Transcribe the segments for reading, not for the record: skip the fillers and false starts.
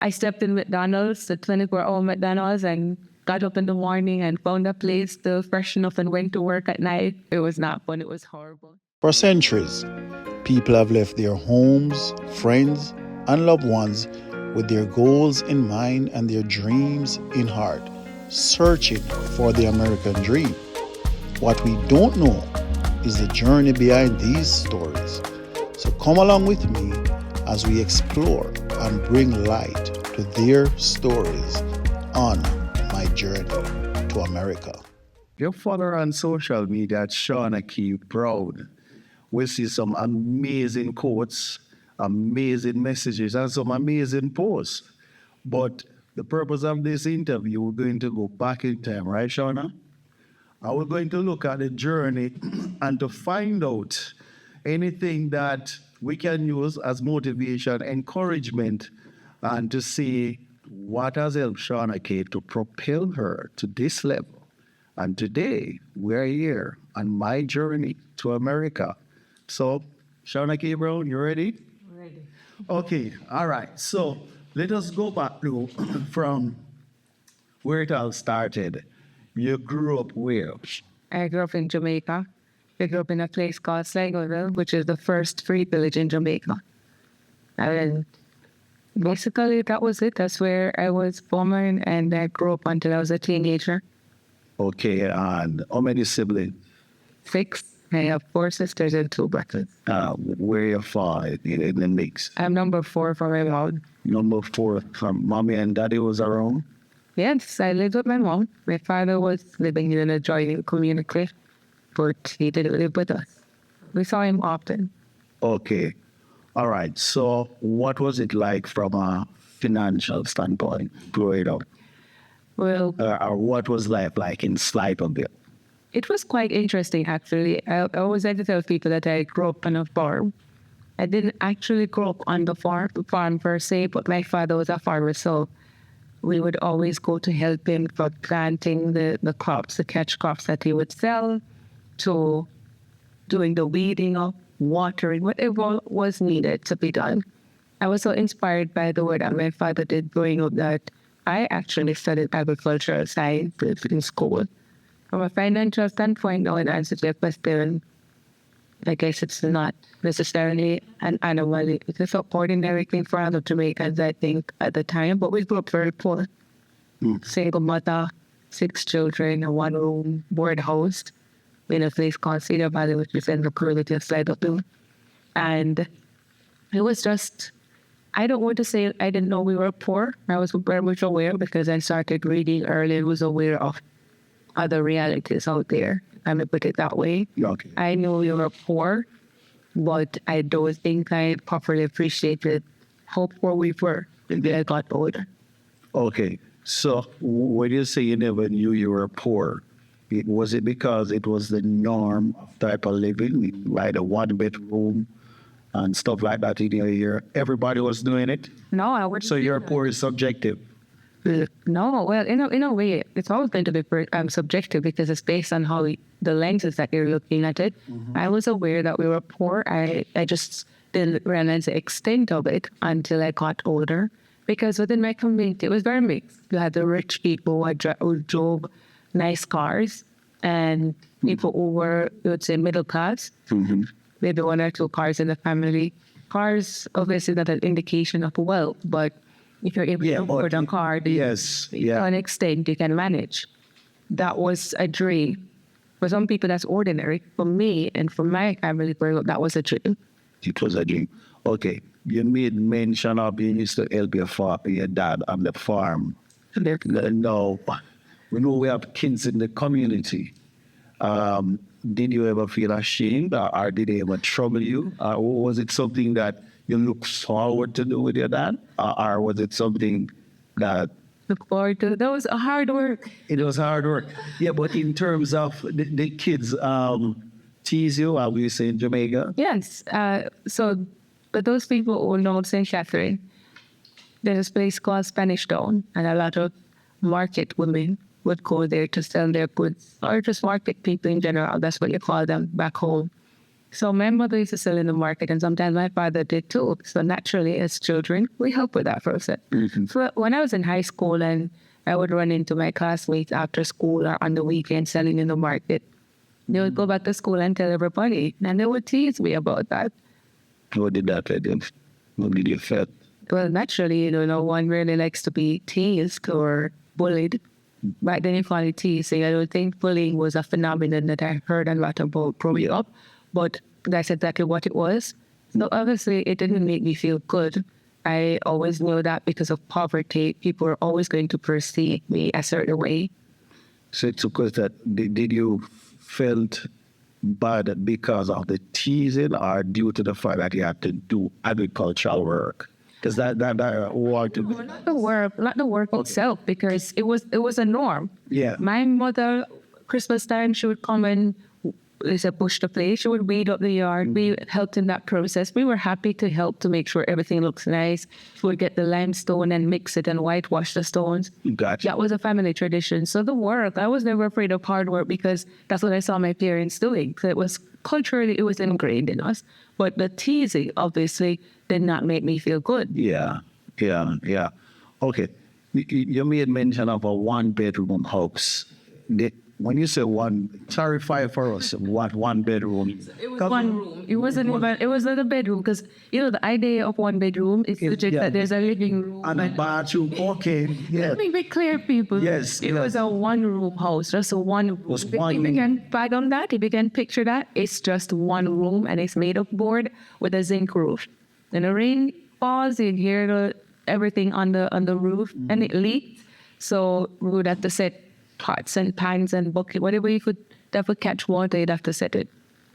I stepped in McDonald's, the 24-hour McDonald's, and got up in the morning and found a place to freshen up and went to work at night. It was not fun. It was horrible. For centuries, people have left their homes, friends, and loved ones with their goals in mind and their dreams in heart, searching for the American dream. What we don't know is the journey behind these stories. So come along with me as we explore and bring light to their stories on my journey to America. Your follower on social media at Shauna Kaye Brown will see some amazing quotes, amazing messages, and some amazing posts. But the purpose of this interview, we're going to go back in time, right, Shauna? And we're going to look at the journey and to find out anything that we can use as motivation, encouragement, and to see what has helped Shauna Kaye to propel her to this level. And today, we're here on my journey to America. So, Shauna Kaye Brown, you ready? Ready. Okay, all right. So, let us go back to from where it all started. You grew up where? I grew up in Jamaica. I grew up in a place called Sligoville, which is the first free village in Jamaica. And basically, that was it. That's where I was born, and I grew up until I was a teenager. Okay, and how many siblings? 6. I have 4 sisters and 2 brothers. Where you fall in the mix? I'm number 4 for my mom. Number 4 from mommy and daddy was around? Yes, I lived with my mom. My father was living in an adjoining community, but he didn't live with us. We saw him often. Okay. All right. So what was it like from a financial standpoint growing up? Well, Or what was life like in Sligoville? it was quite interesting, actually. I always like to tell people that I grew up on a farm. I didn't actually grow up on the farm per se, but my father was a farmer, so we would always go to help him for planting the crops, the catch crops that he would sell, to doing the weeding up, watering, whatever was needed to be done. I was so inspired by the work that my father did growing up that I actually studied agricultural science in school. From a financial standpoint, now, in answer to your question, I guess it's not necessarily an anomaly. It's just an ordinary thing for other Jamaicans, I think, at the time. But we grew up very poor. Single mother, 6 children, a 1-room board house in a place called Cedar Valley, which is in the community of Sligoville. And it was just, I don't want to say I didn't know we were poor. I was very much aware because I started reading early and was aware of other realities out there. Let me put it that way. Okay. I knew we were poor, but I don't think I properly appreciated how poor we were until I got older. Okay. So when you say you never knew you were poor, was it because it was the norm type of living, like a 1-bedroom and stuff like that in your year? Everybody was doing it? No, I wouldn't. So your poor is subjective? No, well, in a way, it's always going to be subjective because it's based on how the lenses that you're looking at it. I was aware that we were poor. I just didn't realize the extent of it until I got older. Because within my community, it was very mixed. You had the rich people who drove nice cars, and people who were, you would say, middle class. Maybe 1 or 2 cars in the family. Cars, obviously, not an indication of wealth, but if you're able to afford a car, to an extent, you can manage. That was a dream. For some people, that's ordinary. For me and for my family, that was a dream. It was a dream. Okay. You made mention of you used to help your dad on the farm. No, we know we have kids in the community. Did you ever feel ashamed, or did they ever trouble you? Or was it something that you look forward to do with your dad? Or was it something that... Look forward to? That was hard work. It was hard work. Yeah, but in terms of the kids tease you, how we say in Jamaica? Yes. But those people who know St. Catherine, there's a place called Spanish Town, and a lot of market women would go there to sell their goods, or just market people in general. That's what you call them back home. So my mother used to sell in the market, and sometimes my father did too. So naturally, as children, we help with that process. So when I was in high school, and I would run into my classmates after school or on the weekend selling in the market, they would go back to school and tell everybody, and they would tease me about that. What did that let you? What did you feel? Well, naturally, no one really likes to be teased or bullied. Back then, you call it teasing. I don't think bullying was a phenomenon that I heard a lot about growing up, but that's exactly what it was. So obviously, it didn't make me feel good. I always knew that because of poverty, people are always going to perceive me a certain way. So it's because that did you felt bad because of the teasing or due to the fact that you had to do agricultural work? Because that work. Not the work itself, because it was a norm. Yeah. My mother, Christmas time, she would come and push the place. She would weed up the yard. We helped in that process. We were happy to help to make sure everything looks nice. We would get the limestone and mix it and whitewash the stones. Gotcha. That was a family tradition. So the work, I was never afraid of hard work because that's what I saw my parents doing. So it was culturally, it was ingrained in us. But the teasing, obviously, did not make me feel good. Yeah. Okay. You made mention of a one-bedroom house. When you say one, clarify for us what one bedroom. It was one room. It wasn't even. It was not a bedroom because the idea of one bedroom is that there's a living room and a bathroom. Okay, yeah. Let me be clear, people. Yes, it was a one-room house, just a one room. Was one. If you can fathom that, if you can picture that, it's just one room and it's made of board with a zinc roof. And the rain falls, you hear everything on the roof, and it leaked. So we would have to set pots and pans and bucket, whatever you could ever catch water, you'd have to set it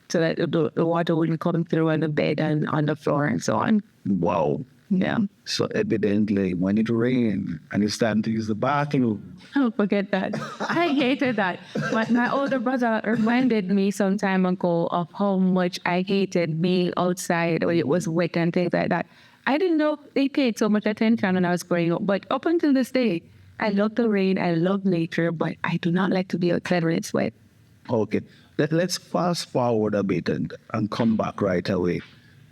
so that the water wouldn't come through on the bed and on the floor and so on. Wow. Yeah. So evidently, when it rained and it's time to use the bathroom. Don't forget that. I hated that. But my older brother reminded me some time ago of how much I hated being outside when it was wet and things like that. I didn't know they paid so much attention when I was growing up, but up until this day, I love the rain, I love nature, but I do not like to be outside when it's wet. Okay. Let's fast forward a bit and come back right away.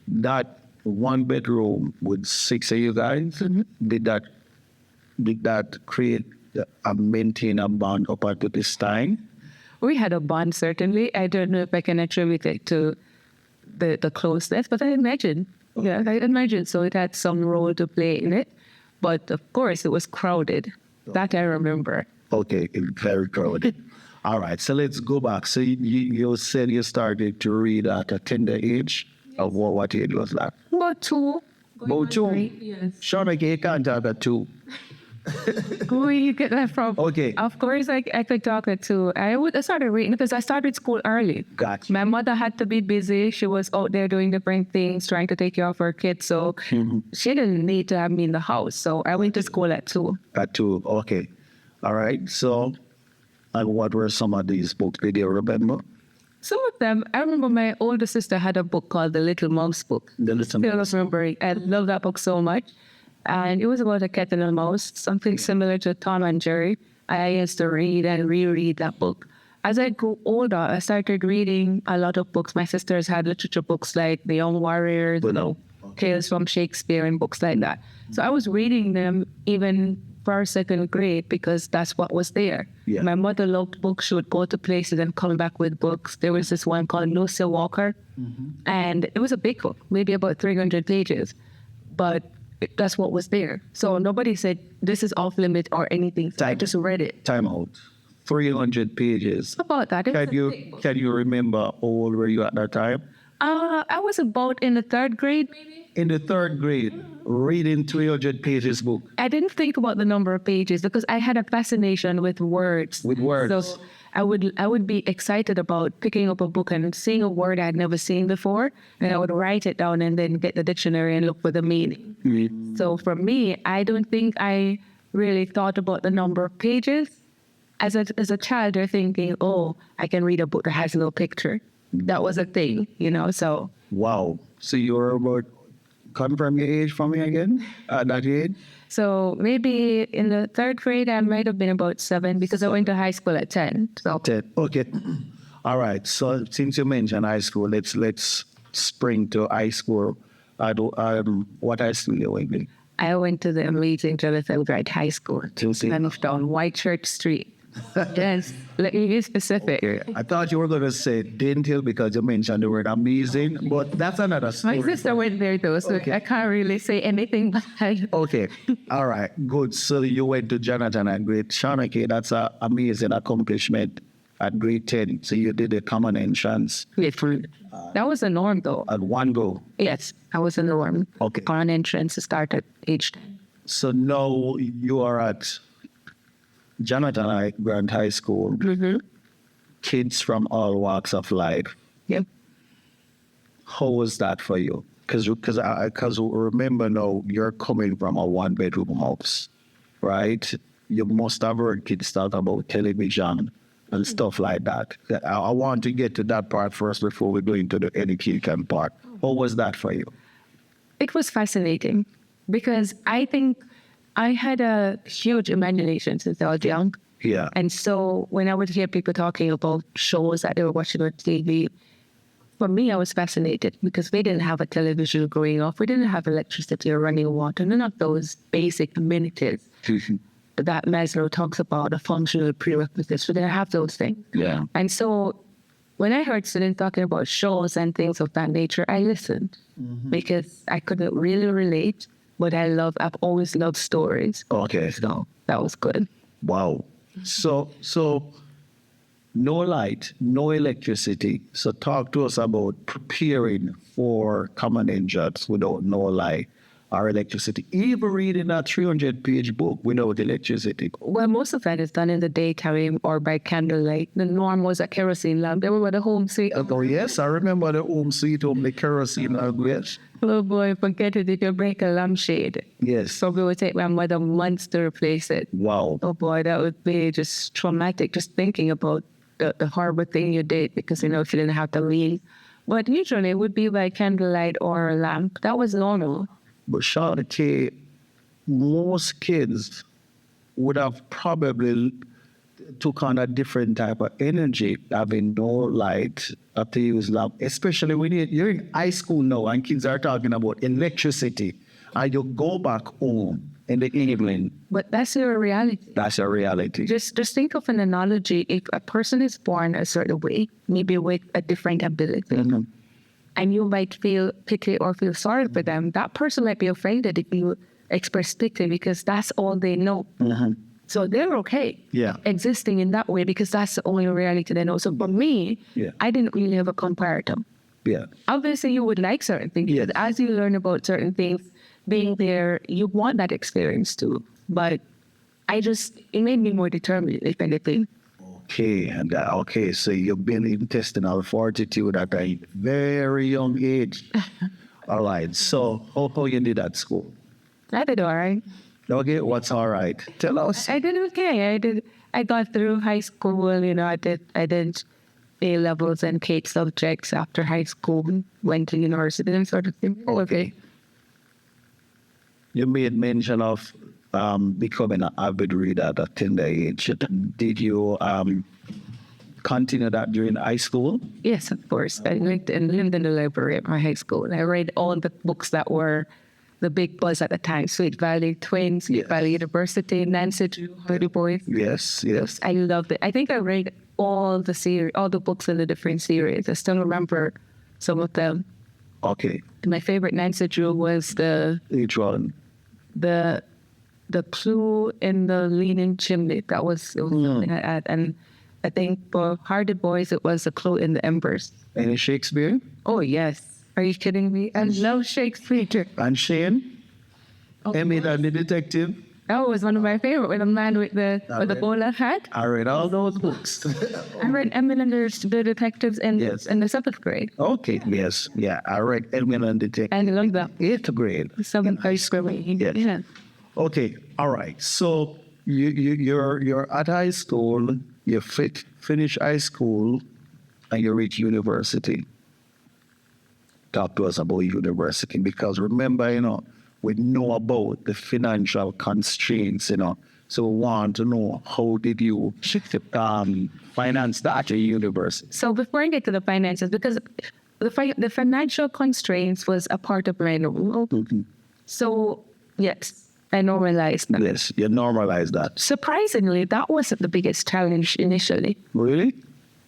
That one bedroom with 6 of you guys, did that create and maintain a bond up until this time? We had a bond, certainly. I don't know if I can attribute it to the closeness, but I imagine. Yeah, I imagine. So it had some role to play in it. But of course, it was crowded. That I remember. Okay, very crowded. All right, so let's go back. So you said you started to read at a tender age. Of what age was that? About 2. About 2? Yes. Shauna Kaye can't talk at 2. Where you get that from? Okay. Of course, I could talk at 2. I started reading because I started school early. Gotcha. My mother had to be busy. She was out there doing different things, trying to take care of her kids. So she didn't need to have me in the house. So I went to school at 2. At 2, okay. All right, so and what were some of these books? Did you remember? Some of them, I remember my older sister had a book called The Little Mouse Book. The Little Still Mouse. remembering. I love that book so much. And it was about a cat and a mouse, something similar to Tom and Jerry. I used to read and reread that book. As I grew older, I started reading a lot of books. My sisters had literature books like The Young Warriors, Tales from Shakespeare, and books like that. So I was reading them even first, second grade because that's what was there. Yeah. My mother loved books. She would go to places and come back with books. There was this one called Lucy Walker, and it was a big book, maybe about 300 pages, but that's what was there. So nobody said this is off limit or anything. So I just read it. Time out. 300 pages. About that. Can you remember how old were you at that time? I was about in the 3rd grade, maybe. In the 3rd grade, reading 300 pages book. I didn't think about the number of pages because I had a fascination with words. With words. So I would be excited about picking up a book and seeing a word I'd never seen before, and I would write it down and then get the dictionary and look for the meaning. So for me, I don't think I really thought about the number of pages. As a child, you're thinking, oh, I can read a book that has no picture. That was a thing, so. Wow. So you were about, confirm your age for me again, at that age? So maybe in the 3rd grade, I might have been about 7 because I went to high school at 10. So 10. Okay. All right. So since you mentioned high school, let's spring to high school. What high school you went in? I went to the amazing Jonathan Wright High School, Tuesday. on White Church Street. Yes, let me be specific. Okay. I thought you were going to say Dental because you mentioned the word amazing, but that's another story. My sister went there though, so I can't really say anything but Okay. All right. Good. So you went to Jonathan at grade Shauna Kaye. That's an amazing accomplishment at grade 10. So you did a common entrance That was the norm though. at one go. Yes, that was the norm. Okay. Common entrance started age 10. So now you are at Jonathan Grant High School. Mm-hmm. Kids from all walks of life. Yep. How was that for you? Because remember now, you're coming from a one-bedroom house, right? You must have heard kids talk about television and stuff like that. I want to get to that part first before we go into the education part. How was that for you? It was fascinating because I think I had a huge imagination since I was young. Yeah. And so when I would hear people talking about shows that they were watching on TV, for me, I was fascinated because we didn't have a television growing up. We didn't have electricity or running water, none of those basic amenities that Maslow talks about, the functional prerequisites. We didn't have those things. Yeah. And so when I heard students talking about shows and things of that nature, I listened because I couldn't really relate, but I've always loved stories. Okay. So that was good. Wow. So no light, no electricity. So talk to us about preparing for common entrance without no light or electricity. Even reading a 300-page book without electricity. Well, most of that is done in the daytime or by candlelight. The norm was a kerosene lamp. They were the home suite. Oh, yes, I remember the home sweet home, the kerosene lamp, yes. Oh boy, forget it if you break a lampshade. Yes. So we would take my mother months to replace it. Wow. Oh boy, that would be just traumatic, just thinking about the horrible thing you did because, you know, she didn't have to leave. But usually it would be by candlelight or a lamp. That was normal. But Shauna Kaye, most kids would have probably took on a different type of energy, having no light, have to use lamp, especially when you're in high school now and kids are talking about electricity and you go back home in the evening. But that's your reality. That's a reality. Just think of an analogy. If a person is born a certain way, maybe with a different ability, and you might feel pity or feel sorry for them, that person might be offended if you express pity because that's all they know. So they're okay existing in that way because that's the only reality they know. So for me, I didn't really have a comparator. Yeah. Obviously, you would like certain things. Yes. As you learn about certain things, being there, you want that experience too. But it made me more determined, if anything. Okay, so you've been intestinal fortitude at a very young age. All right, so how you did at school? I did all right. Okay, what's all right? Tell us. I did okay. I got through high school. You know, I did A levels and 8 subjects after high school. Went to university and sort of thing. Okay. You made mention of becoming an avid reader at a tender age. Did you continue that during high school? Yes, of course. I lived in the library at my high school. I read all the books that were the big buzz at the time. Sweet Valley Twins, Sweet Valley University, Nancy Drew, Hardy Boys. Yes. I loved it. I think I read all the books in the different series. I still remember some of them. Okay. My favorite Nancy Drew was Which one? the clue in the leaning chimney. It was something like that. And I think for Hardy Boys, it was the clue in the embers. Any Shakespeare? Oh, yes. Are you kidding me? I love Shakespeare. And Shane? Emmy and the Detective? That was one of my favorite, with the man with the bowler hat. I read all those books. I read Emily and the Detectives in the 7th grade. Okay, yes. Yeah, I read Emmy and the Detective. And I love that. 8th grade. 7th grade. Yes. Yeah. Okay, all right. So you're at high school, you finish high school, and you reach university. Talk to us about university, because remember, we know about the financial constraints, So we want to know, how did you finance that at your university? So before I get to the finances, because the financial constraints was a part of my role. So yes, I normalized that. Yes, you normalize that. Surprisingly, that wasn't the biggest challenge initially. Really?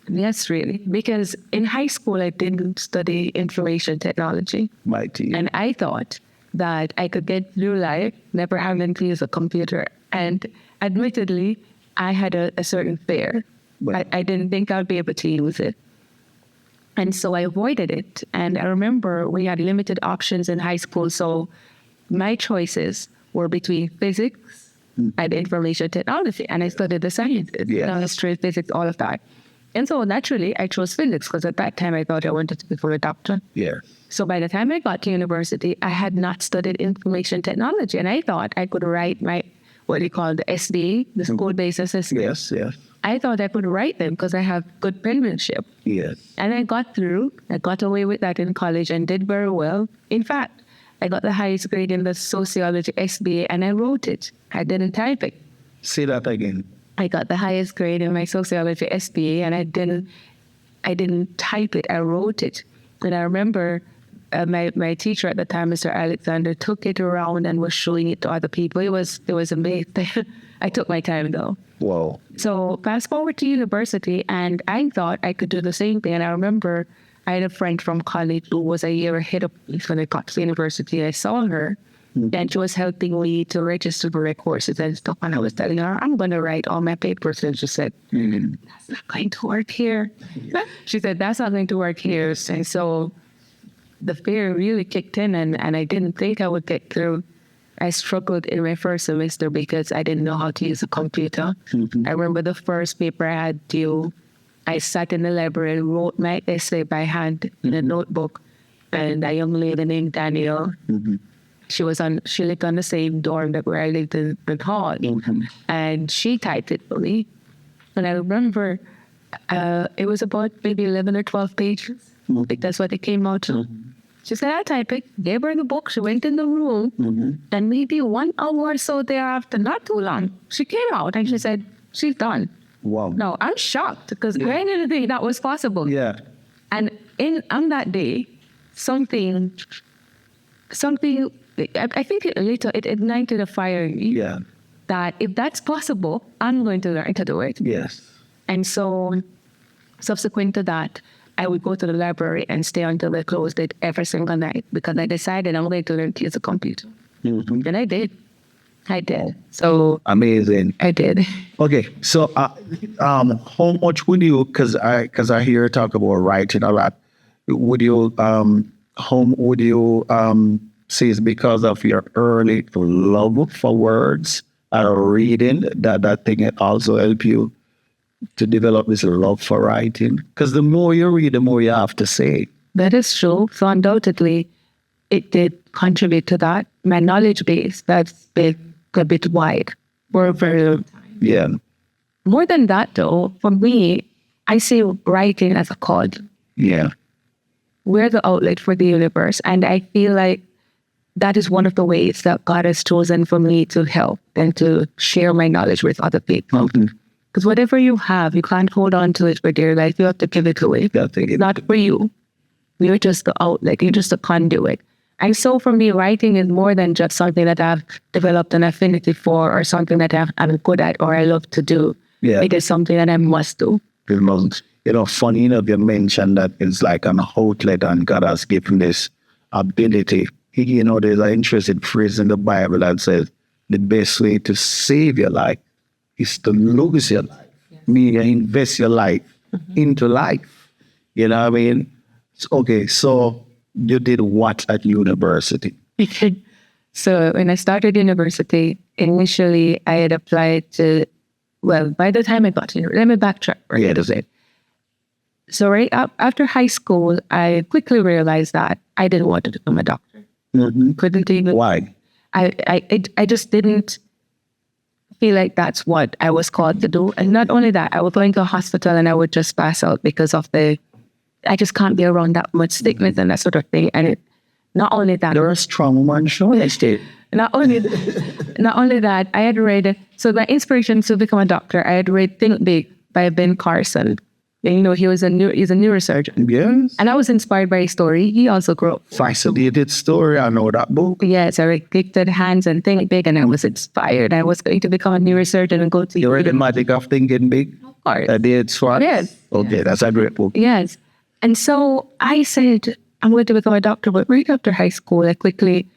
Yes, really. Because in high school, I didn't study information technology. Mighty. And I thought that I could get through life never having to use a computer. And admittedly, I had a certain fear. Well. I didn't think I'd be able to use it. And so I avoided it. And I remember we had limited options in high school. So my choices were between physics and information technology. And I studied the sciences, history, physics, all of that. And so naturally, I chose physics because at that time I thought I wanted to become a doctor. Yeah. So by the time I got to university, I had not studied information technology. And I thought I could write my, what you call the SBA, the school-based assessment. Yes, yes. I thought I could write them because I have good penmanship. Yes. And I got through. I got away with that in college and did very well. In fact, I got the highest grade in the sociology SBA and I wrote it. I didn't type it. Say that again. I got the highest grade in my sociology SBA and I didn't type it. I wrote it. And I remember my teacher at the time, Mr. Alexander, took it around and was showing it to other people. It was amazing. I took my time though. Wow. So fast forward to university and I thought I could do the same thing. And I remember I had a friend from college who was a year ahead of me when I got to university. I saw her and she was helping me to register for my courses and stuff. And I was telling her, I'm going to write all my papers. And she said, that's not going to work here. She said, that's not going to work here. And so the fear really kicked in and I didn't think I would get through. I struggled in my first semester because I didn't know how to use a computer. I remember the first paper I had due, I sat in the library and wrote my essay by hand in a notebook. And a young lady named Danielle, she lived on the same dorm that where I lived in Hall. And she typed it for me. And I remember it was about maybe 11 or 12 pages. I think that's what it came out to. She said, I'll type it. Gave her the book. She went in the room. And maybe 1 hour or so thereafter, not too long, she came out and she said, she's done. Wow. No, I'm shocked because I didn't think that was possible. Yeah. And on that day, something, I think it ignited a fire in me. Yeah. That if that's possible, I'm going to learn to do it. Yes. And so subsequent to that, I would go to the library and stay until they closed it every single night because I decided I'm going to learn to use a computer. And I did. So amazing. I did. Okay, so how much would you? Because I hear you talk about writing a lot. Would you say it's because of your early love for words and reading that thing it also help you to develop this love for writing? Because the more you read, the more you have to say. That is true. So undoubtedly, it did contribute to that. My knowledge base, that's been a bit wide for a very long time. Yeah. More than that, though, for me, I see writing as a code. Yeah. We're the outlet for the universe. And I feel like that is one of the ways that God has chosen for me to help and to share my knowledge with other people. Because whatever you have, you can't hold on to it for dear life. You have to give it away. It's not for you. You're just the outlet. You're just a conduit. And so for me, writing is more than just something that I've developed an affinity for or something that I'm good at or I love to do. Yeah. It is something that I must do. Funny enough, you mentioned that it's like an outlet and God has given this ability. There's an interesting phrase in the Bible that says the best way to save your life is to lose your life. Meaning invest your life into life. You know what I mean? Okay, so you did what at university? So when I started university, initially I had applied to, by the time I got to university, let me backtrack for a little bit. So right after high school, I quickly realized that I didn't want to become a doctor. Couldn't even. Why? I just didn't feel like that's what I was called to do. And not only that, I would go into a hospital and I would just pass out because of I just can't be around that much sickness and that sort of thing. And Not only that, You're a strong woman, Shauna. not only not only that, I had read, so my inspiration to become a doctor, I had read Think Big by Ben Carson. And, you know, he's a neurosurgeon. Yes. And I was inspired by his story. He also grew up. Fascinated story. I know that book. Yes, I read Gifted Hands and Think Big, and I was inspired. I was going to become a neurosurgeon and go to You read The Magic of Thinking Big? course. Did Swat? Yes. Okay, that's a great book. Yes. And so I said, I'm going to become a doctor. But right after high school, I quickly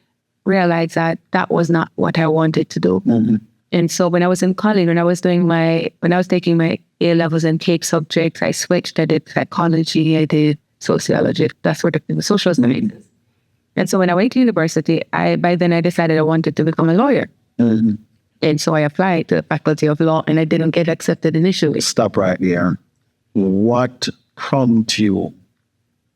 realized that that was not what I wanted to do. Mm-hmm. And so when I was in college, when I was taking my A levels and CAPE subjects, I switched. I did psychology, I did sociology. That's what the social studies. And so when I went to university, by then I decided I wanted to become a lawyer. Mm-hmm. And so I applied to the Faculty of Law, and I didn't get accepted initially. Stop right there. What prompted you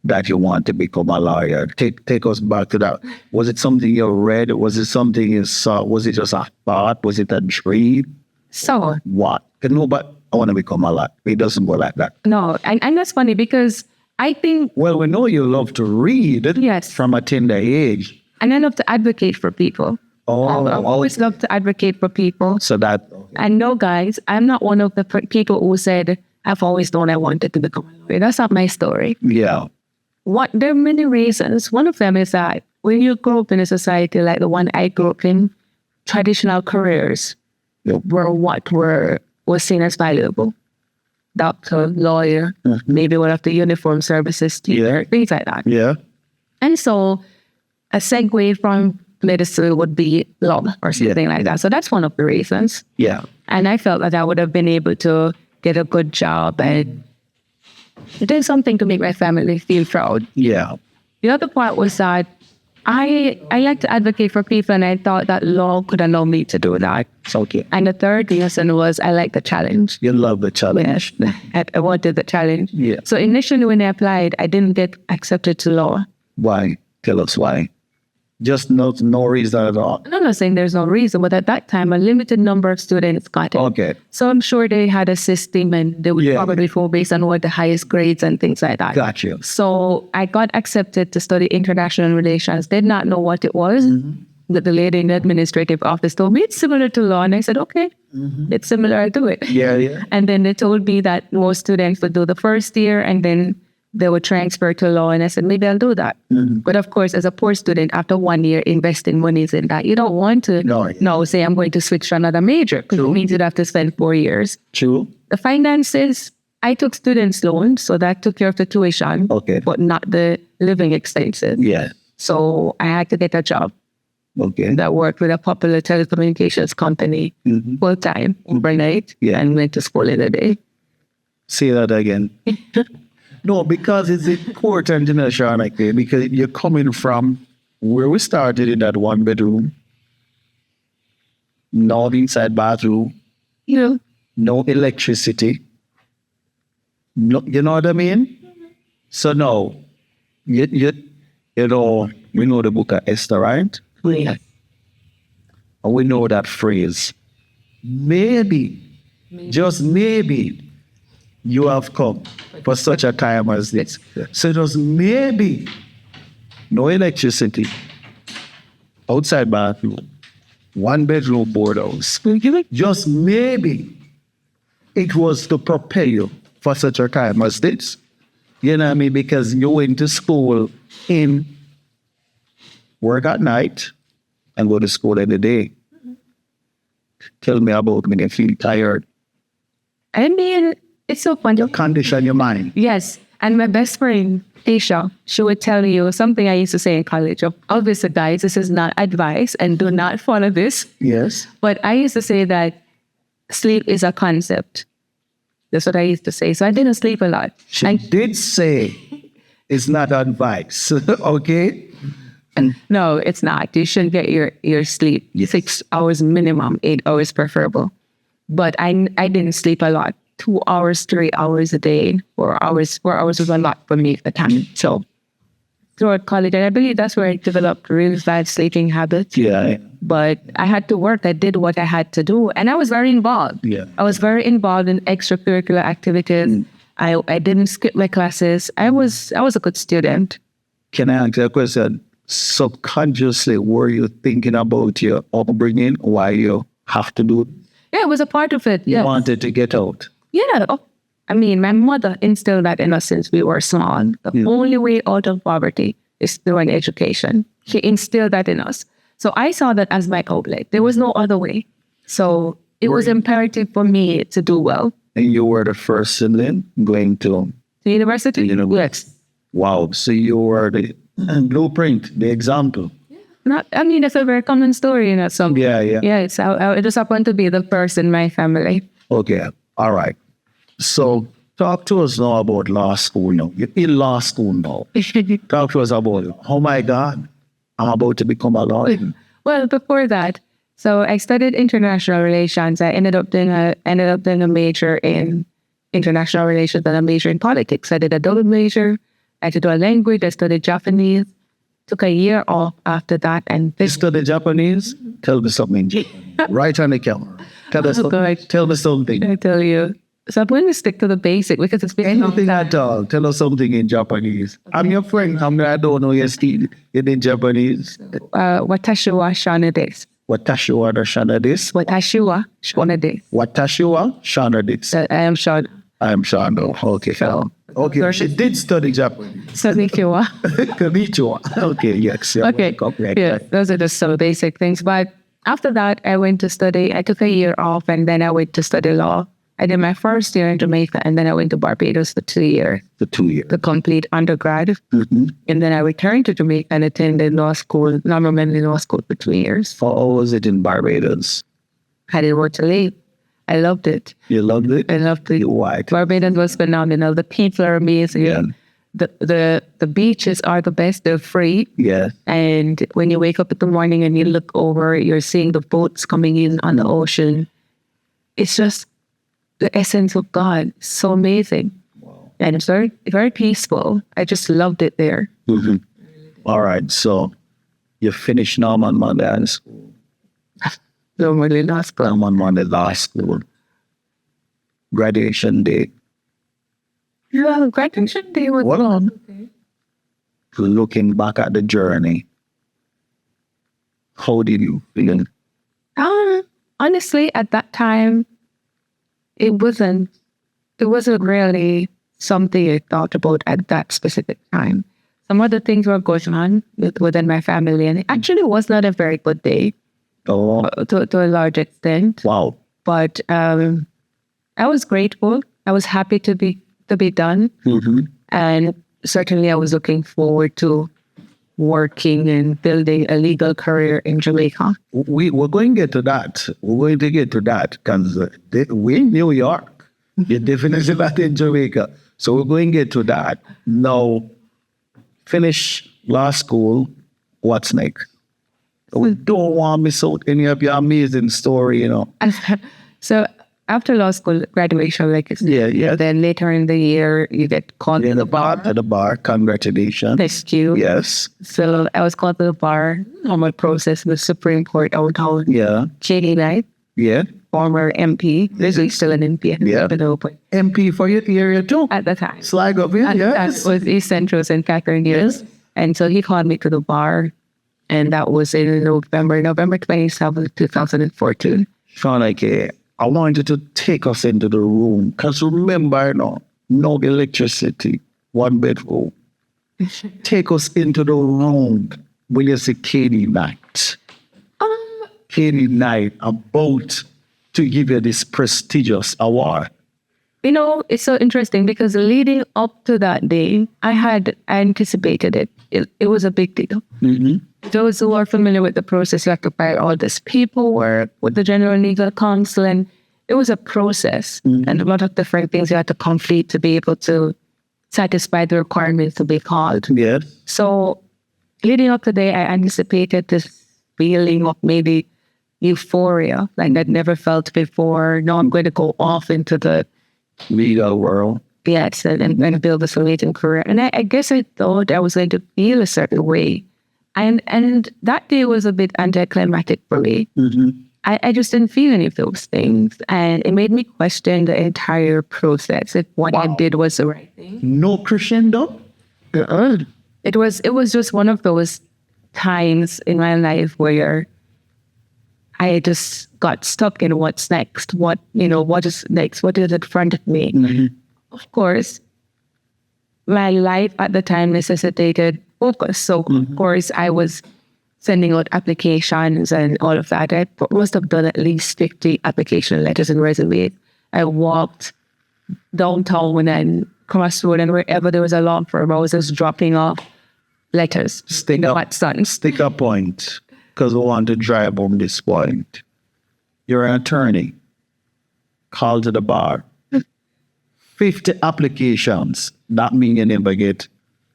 that you want to become a lawyer? Take us back to that. Was it something you read? Was it something you saw? Was it just a thought? Was it a dream? So What? No, but I want to become a lawyer. It doesn't go like that. no, and that's funny because I think, Well, we know you love to read Yes. from a tender age. and I love to advocate for people. Oh, I've always loved to advocate for people. so that, And no, guys, I'm not one of the people who said, I've always known I wanted to become a lawyer. That's not my story. yeah. There are many reasons. One of them is that when you grow up in a society like the one I grew up in, traditional careers were what was seen as valuable. Doctor, lawyer, maybe one of the uniform services teacher, things like that. Yeah. And so a segue from medicine would be law or something like that. So that's one of the reasons. Yeah. And I felt that I would have been able to get a good job and do something to make my family feel proud. Yeah. The other part was that I like to advocate for people, and I thought that law could allow me to do that. Okay. And the third reason was I like the challenge. You love the challenge. Yes, I wanted the challenge. Yeah. So initially when I applied, I didn't get accepted to law. Why? Tell us why. Just no reason at all. I'm not saying there's no reason, but at that time, a limited number of students got it. Okay. So I'm sure they had a system, and they would Yeah. probably go based on what the highest grades and things like that. Got you. So I got accepted to study international relations. Did not know what it was. But the lady in the administrative office told me it's similar to law. And I said, okay, it's similar, I'll do it. Yeah, yeah. And then they told me that most students would do the first year and then they would transfer to law. And I said, maybe I'll do that. But of course, as a poor student, after 1 year investing monies in that, you don't want to say I'm going to switch to another major, because it means you'd have to spend 4 years. True. The finances, I took students' loans, so that took care of the tuition, Okay. but not the living expenses. Yeah. So I had to get a job Okay. that worked with a popular telecommunications company full time overnight, and went to school in the day. Say that again. No, because it's important in a Shauna Kaye, because you're coming from where we started in that 1 bedroom, no inside bathroom, You know, no electricity. No, you know what I mean? So no, you know, we know the book of Esther, right? yeah. And we know that phrase. Maybe, just maybe, you have come for such a time as this. So just maybe, no electricity, outside bathroom, 1 bedroom board house. Just maybe it was to prepare you for such a time as this. You know what I mean? Because you went to school in work at night and go to school in the day. Tell me about when you feel tired. I mean, it's so fun. Condition your mind. Yes. And my best friend, Aisha, she would tell you something I used to say in college. Obviously, guys, this is not advice and do not follow this. Yes. But I used to say that sleep is a concept. That's what I used to say. So I didn't sleep a lot. She did say it's not advice. Okay? No, it's not. You should get your sleep. 6 hours minimum, 8 hours preferable. But I didn't sleep a lot. 2 hours, 3 hours a day, 4 hours. 4 hours was a lot for me at the time. So throughout college, and I believe that's where I developed really bad sleeping habits. Yeah. But I had to work. I did what I had to do. And I was very involved. Yeah. I was very involved in extracurricular activities. I didn't skip my classes. I was a good student. Can I ask you a question? subconsciously were you thinking about your upbringing, why you have to do it? Yeah, it was a part of it. You Yeah. wanted to get out. Yeah. Oh, I mean, my mother instilled that in us since we were small. The only way out of poverty is through an education. She instilled that in us. So I saw that as my outlet. There was no other way. So it was imperative for me to do well. And you were the first sibling going to The university? Yes. wow. So you were the blueprint, the example. Not, I mean, that's a very common story, you know. So Yeah, yeah. yeah, it's I just happened to be the first in my family. Okay. All right. So talk to us now about law school now. You're in law school now. Talk to us about it. Oh my God, I'm about to become a lawyer. Well, before that, so I studied international relations. I ended up doing a major in international relations and a major in politics. I did a double major. I had to do a language. I studied Japanese. Took a year off after that, and You study Japanese? Tell me something. Right on the camera. Tell us Oh, God. Tell me something. I tell you. So I'm going to stick to the basic because it's been Anything at all. Tell us something in Japanese. I'm your friend. I don't know your speed in Japanese. Watashi wa shana desu. Watashi wa shana desu. Watashi wa shana desu. Watashi wa shana desu. I am Shauna. I am Shana. Okay. So, Okay. She did study Japanese. Konnichiwa. Konnichiwa. Okay. Yes. Yeah, Okay. correct. Yeah, those are just some basic things. But after that, I went to study. I took a year off, and then I went to study law. I did my first year in Jamaica, and then I went to Barbados for 2 years, The 2 years. the complete undergrad. Mm-hmm. And then I returned to Jamaica and attended law school, non-Roman law school for 2 years. How was it in Barbados? I didn't want to leave. I loved it. You loved it? I loved it. Why? Barbados was phenomenal. The people are amazing. Yeah. The beaches are the best. They're free. Yeah. And when you wake up in the morning and you look over, you're seeing the boats coming in on the ocean. It's just the essence of God. So amazing. Wow. And it's very, very peaceful. I just loved it there. Mm-hmm. All right. So you finished Norman Monday school. Normally law school. Norman Monday law school. Graduation day. Yeah, graduation day was What on? okay. Looking back at the journey, how did you feel? Honestly, at that time, it wasn't really something I thought about at that specific time. Some other things were going on within my family, and it actually was not a very good day Oh, to a large extent. wow. But I was grateful. I was happy to be done, Mm-hmm. and certainly I was looking forward to working and building a legal career in Jamaica. We're going to get to that. We're going to get to that because we're in New York. You're definitely not in Jamaica. So we're going to get to that. Now, finish law school. What's next? We don't want to miss out any of your amazing story, you know. So after law school graduation, like I said, Yeah. then later in the year you get called to the bar. At the bar. Congratulations. Thank you. Yes. So I was called to the bar. Normal process with Supreme Court downtown. Yeah. Katie Knight, Yeah. former MP. This is still an MP. Yeah. Been open MP for your area too. at the time. Slag of it, And yes. that was East Central St. Catherine years. And so he called me to the bar. And that was in November 27th, 2014. Shauna Kaye, I want you to take us into the room. Because remember, no electricity, one bedroom. Take us into the room when you see Katie Knight. Katie Knight about to give you this prestigious award. You know, it's so interesting because leading up to that day, I had anticipated it. It was a big deal. Mm-hmm. Those who are familiar with the process, you have to file all this paperwork with the General Legal Counsel, and it was a process and a lot of different things you had to complete to be able to satisfy the requirements to be called. Yes. So leading up to the day, I anticipated this feeling of maybe euphoria like I'd never felt before. Now I'm going to go off into the Legal world. yes and build this amazing career. And I guess I thought I was going to feel a certain way. And that day was a bit anticlimactic for me. Mm-hmm. I just didn't feel any of those things. And it made me question the entire process, if what I did was the right thing. No crescendo? It was just one of those times in my life where I just got stuck in what's next. What is next? What is in front of me? Mm-hmm. Of course, my life at the time necessitated focus. So, of course, I was sending out applications and all of that. I must have done at least 50 application letters and resumes. I walked downtown and crossroad and wherever there was a law firm, I was just dropping off letters. Sticker point, because we want to drive home this point. You're an attorney, called to the bar. 50 applications. That means you never get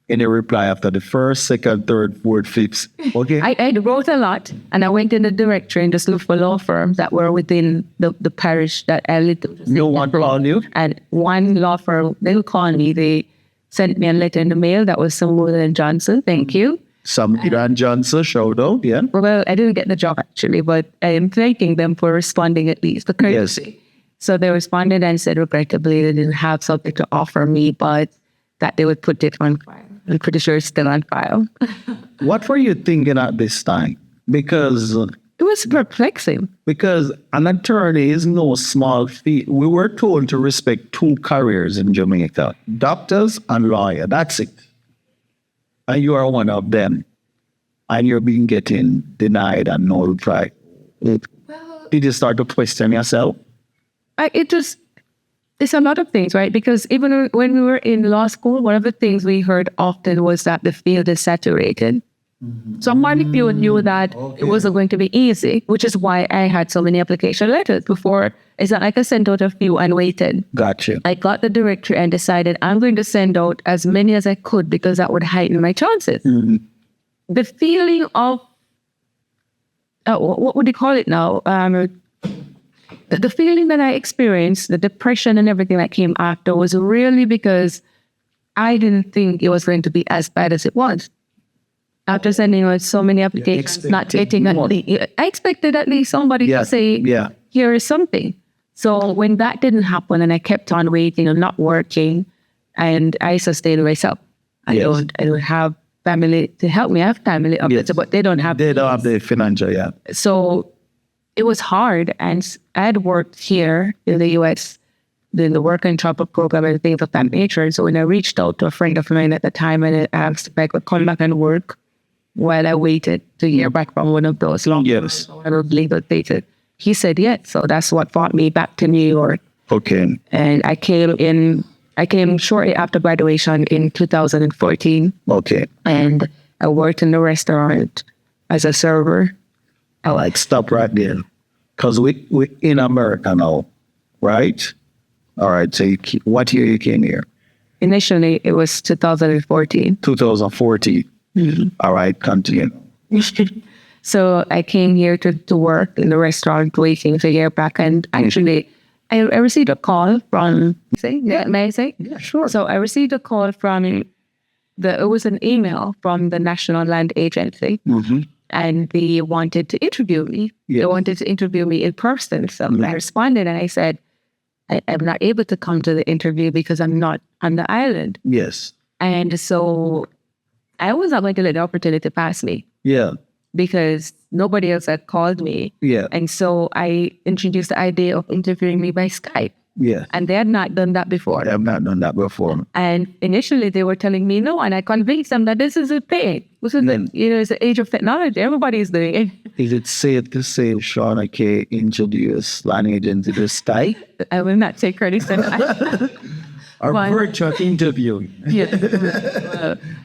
any reply after the first, second, third, fourth, fifth. Okay. I wrote a lot, and I went in the directory and just looked for law firms that were within the parish that I lived in. No one called you? And one law firm, they would call me. They sent me a letter in the mail that was Samuel and Johnson. Thank you. Samuel and Johnson showed up, yeah. Well, I didn't get the job actually, but I am thanking them for responding at least. The courtesy. Yes. So they responded and said, regrettably, they didn't have something to offer me, but that they would put it on file. I'm pretty sure it's still on file. What were you thinking at this time? Because It was perplexing. an attorney is no small feat. We were told to respect two careers in Jamaica, doctors and lawyer. That's it. And you are one of them. And you're being getting denied and nullified. Did you start to question yourself? It's a lot of things, right? Because even when we were in law school, one of the things we heard often was that the field is saturated. So many people knew that it wasn't going to be easy, which is why I had so many application letters before. It's not like I sent out a few and waited. Gotcha. I got the directory and decided I'm going to send out as many as I could because that would heighten my chances. The feeling of, what would you call it now? The feeling that I experienced, the depression and everything that came after was really because I didn't think it was going to be as bad as it was. After sending out so many applications, not getting I expected at least somebody to say, here is something. So when that didn't happen and I kept on waiting and not working, and I sustained myself. I don't have family to help me. I have family, but they don't have. They don't have the financial, So it was hard, and I had worked here in the U.S. in the work and travel program and things of that nature. So when I reached out to a friend of mine at the time and I asked if I could come back and work while I waited to hear back from one of those legal status, he said yes. So that's what brought me back to New York. Okay. And I came shortly after graduation in 2014. Okay. And I worked in the restaurant as a server. Stop right there. Because we in America now, right? All right. So what year you came here? Initially, it was 2014. 2014. All right. Continue. So I came here to work in the restaurant waiting to hear back. And actually, I received a call from, may I say? Yeah, sure. So I received a call from, it was an email from the National Land Agency. And they wanted to interview me. They wanted to interview me in person. So I responded and I said, I'm not able to come to the interview because I'm not on the island. Yes. And so I was not going to let the opportunity pass me. Yeah. Because nobody else had called me. Yeah. And so I introduced the idea of interviewing me by Skype. Yeah. And they had not done that before. They have not done that before. And initially they were telling me no, and I convinced them that this is a thing. This is it's the age of technology. Everybody's doing it. Is it safe to say Shauna Kaye introduced land agency to Skype? I will not take credit for that. Our virtual interview.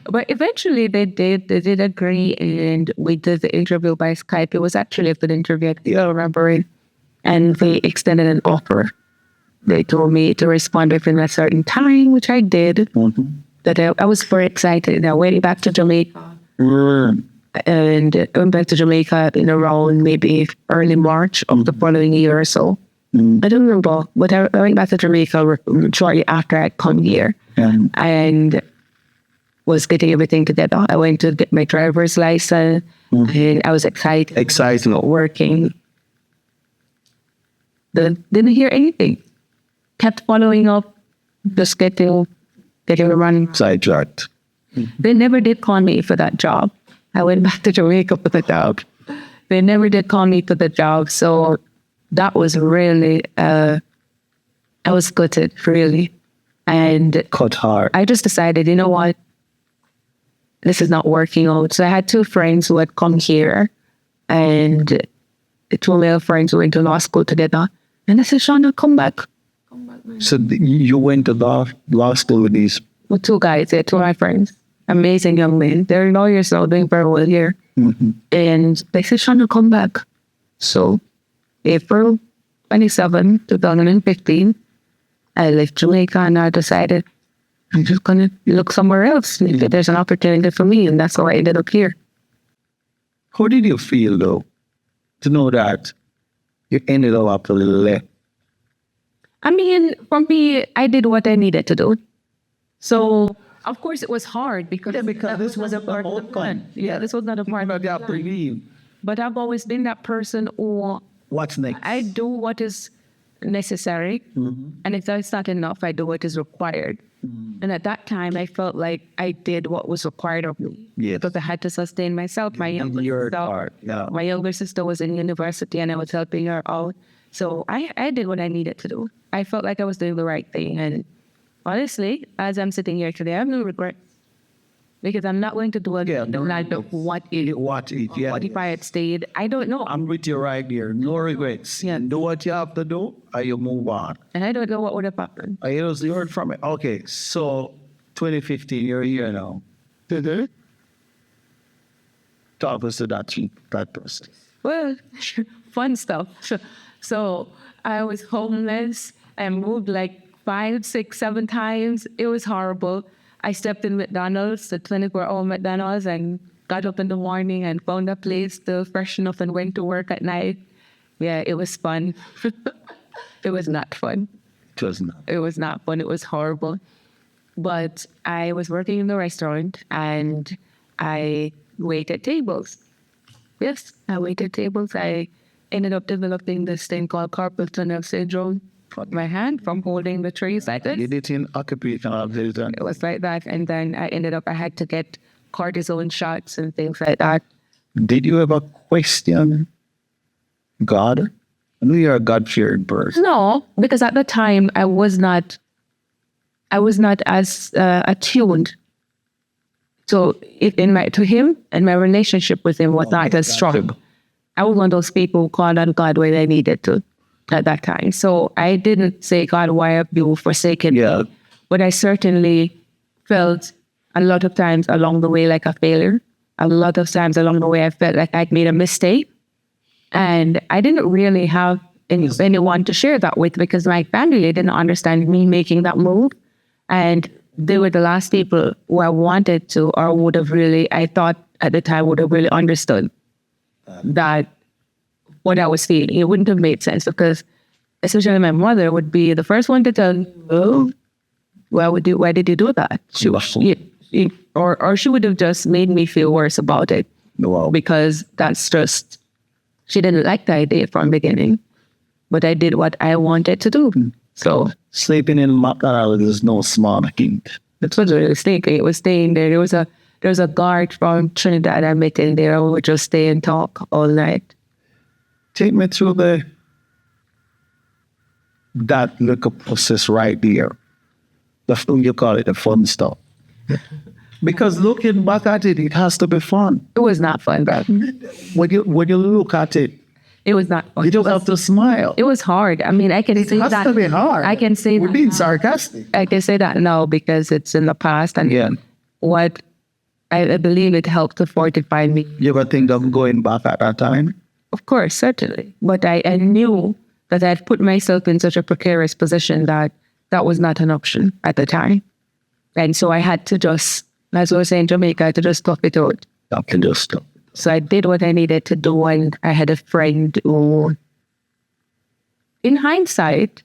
But eventually they did agree, and we did the interview by Skype. It was actually a good interview, I still remember it. And they extended an offer. They told me to respond within a certain time, which I did. That I was very excited. I went back to Jamaica. And I went back to Jamaica in around maybe early March of the following year or so. I don't remember, but I went back to Jamaica shortly after I'd come here and was getting everything together. I went to get my driver's license and I was excited. About working. Didn't hear anything. Kept following up, just getting a run. Sidetracked. They never did call me for that job. I went back to Jamaica for the job. They never did call me for the job. So that was really, I was gutted, really. And Cut hard. I just decided, you know what? This is not working out. So I had two friends who had come here, and two male friends who went to law school together. And I said, Shauna, come back. So you went to law school with these. With two guys, they're two of my friends. Amazing young men. They're lawyers now, doing very well here. And they said, Shauna, come back. So April 27, 2015, I left Jamaica and I decided I'm just going to look somewhere else. If there's an opportunity for me. And that's how I ended up here. How did you feel, though, to know that you ended up after the left? I mean, for me, I did what I needed to do. So, of course, it was hard because this was a part of the plan. Yeah, this was not a part of the plan. But I've always been that person who What's next? I do what is necessary. And if that's not enough, I do what is required. And at that time, I felt like I did what was required of me. Yes. Because I had to sustain myself. My younger sister was in university and I was helping her out. So I did what I needed to do. I felt like I was doing the right thing. And honestly, as I'm sitting here today, I have no regrets. Because I'm not going to do again. What if I had stayed? I don't know. I'm with you right here. No regrets. Yeah. Do what you have to do, and you move on. And I don't know what would have happened. You heard from it. Okay, so 2015, you're here now. Talk us to that person. Well, fun stuff. So I was homeless. I moved like 5, 6, 7 times. It was horrible. I stepped in McDonald's, the 24-hour McDonald's, and got up in the morning and found a place to freshen up and went to work at night. Yeah, it was fun. It was not fun. It was not. It was not fun. It was horrible. But I was working in the restaurant and I waited tables. Yes, I waited tables. I ended up developing this thing called carpal tunnel syndrome. My hand from holding the trays like this. You did in occupational therapy. It was like that. And then I had to get cortisone shots and things like that. Did you ever question God? I know you're a God-fearing person. No, because at the time I was not as attuned to him, and my relationship with him was not as strong. I was one of those people who called on God when I needed to at that time. So I didn't say, God, why have you forsaken me? But I certainly felt a lot of times along the way like a failure. A lot of times along the way I felt like I'd made a mistake. And I didn't really have anyone to share that with because my family didn't understand me making that move. And they were the last people who I wanted to or would have really, I thought at the time would have really understood that what I was feeling. It wouldn't have made sense because especially my mother would be the first one to tell me, oh, why did you do that? She would have just made me feel worse about it. Wow. Because that's just, she didn't like the idea from the beginning. But I did what I wanted to do. So sleeping in McDonald's is no small thing. It was really sleeping. It was staying there. There was a guard from Trinidad I met in there. We would just stay and talk all night. Take me through that little process right there. You call it the fun stuff. Because looking back at it, it has to be fun. It was not fun, bro. When you look at it, it was not fun. You don't have to smile. It was hard. I mean, I can say that. It has to be hard. I can say We're being sarcastic. I can say that now because it's in the past. And what I believe it helped to fortify me. You ever think of going back at that time? Of course, certainly. But I knew that I'd put myself in such a precarious position that was not an option at the time. And so I had to just, as I was saying in Jamaica, I had to just tough it out. So I did what I needed to do, and I had a friend who, in hindsight,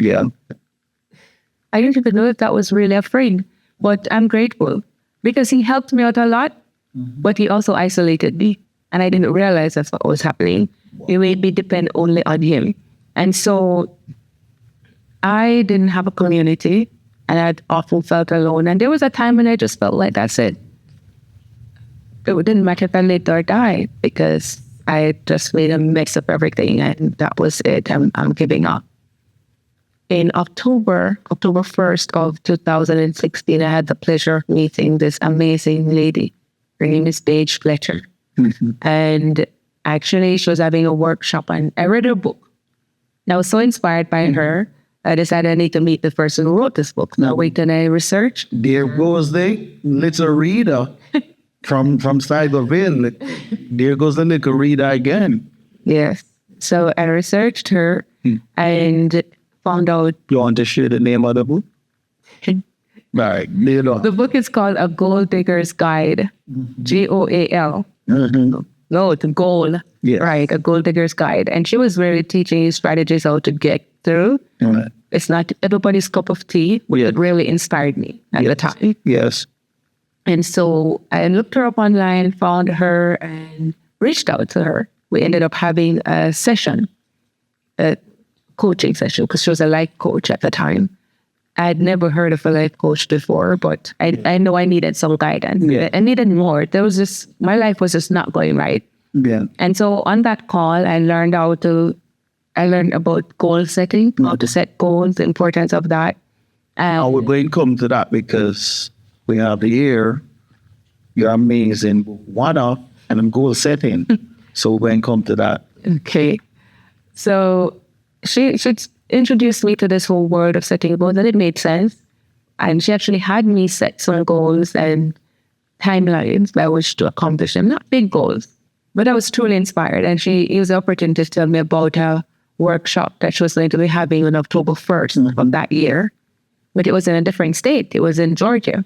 I didn't even know if that was really a friend, but I'm grateful because he helped me out a lot, but he also isolated me. And I didn't realize that's what was happening. It made me depend only on him. And so I didn't have a community and I'd often felt alone. And there was a time when I just felt like that's it. it didn't matter if I lived or died because I just made a mess of everything, and that was it. I'm giving up. In October 1st of 2016, I had the pleasure of meeting this amazing lady. Her name is Paige Fletcher. And actually, she was having a workshop, and I read her book. And I was so inspired by her, I decided I need to meet the person who wrote this book. Now, wait, and I researched. There goes the little reader from Cyberville. There goes the little reader again. Yes. So I researched her and found out. You want to share the name of the book? Right. The book is called A Gold Digger's Guide. GOAL. No, it's a goal. Yes. Right, A Gold Digger's Guide. And she was really teaching you strategies how to get through. Right. It's not everybody's cup of tea, but it really inspired me at the time. Yes. And so I looked her up online, found her, and reached out to her. We ended up having a session, a coaching session, because she was a life coach at the time. I had never heard of a life coach before, but I know I needed some guidance. Yeah. I needed more. My life was just not going right. Yeah. And so on that call, I learned about goal setting, how to set goals, the importance of that. We're going to come to that because we have here your amazing one-up and goal setting. So we're going to come to that. Okay. So she introduced me to this whole world of setting goals, and it made sense. And she actually had me set some goals and timelines by which to accomplish them. Not big goals, but I was truly inspired. And she used the opportunity to tell me about a workshop that she was going to be having on October 1st of that year. But it was in a different state. It was in Georgia.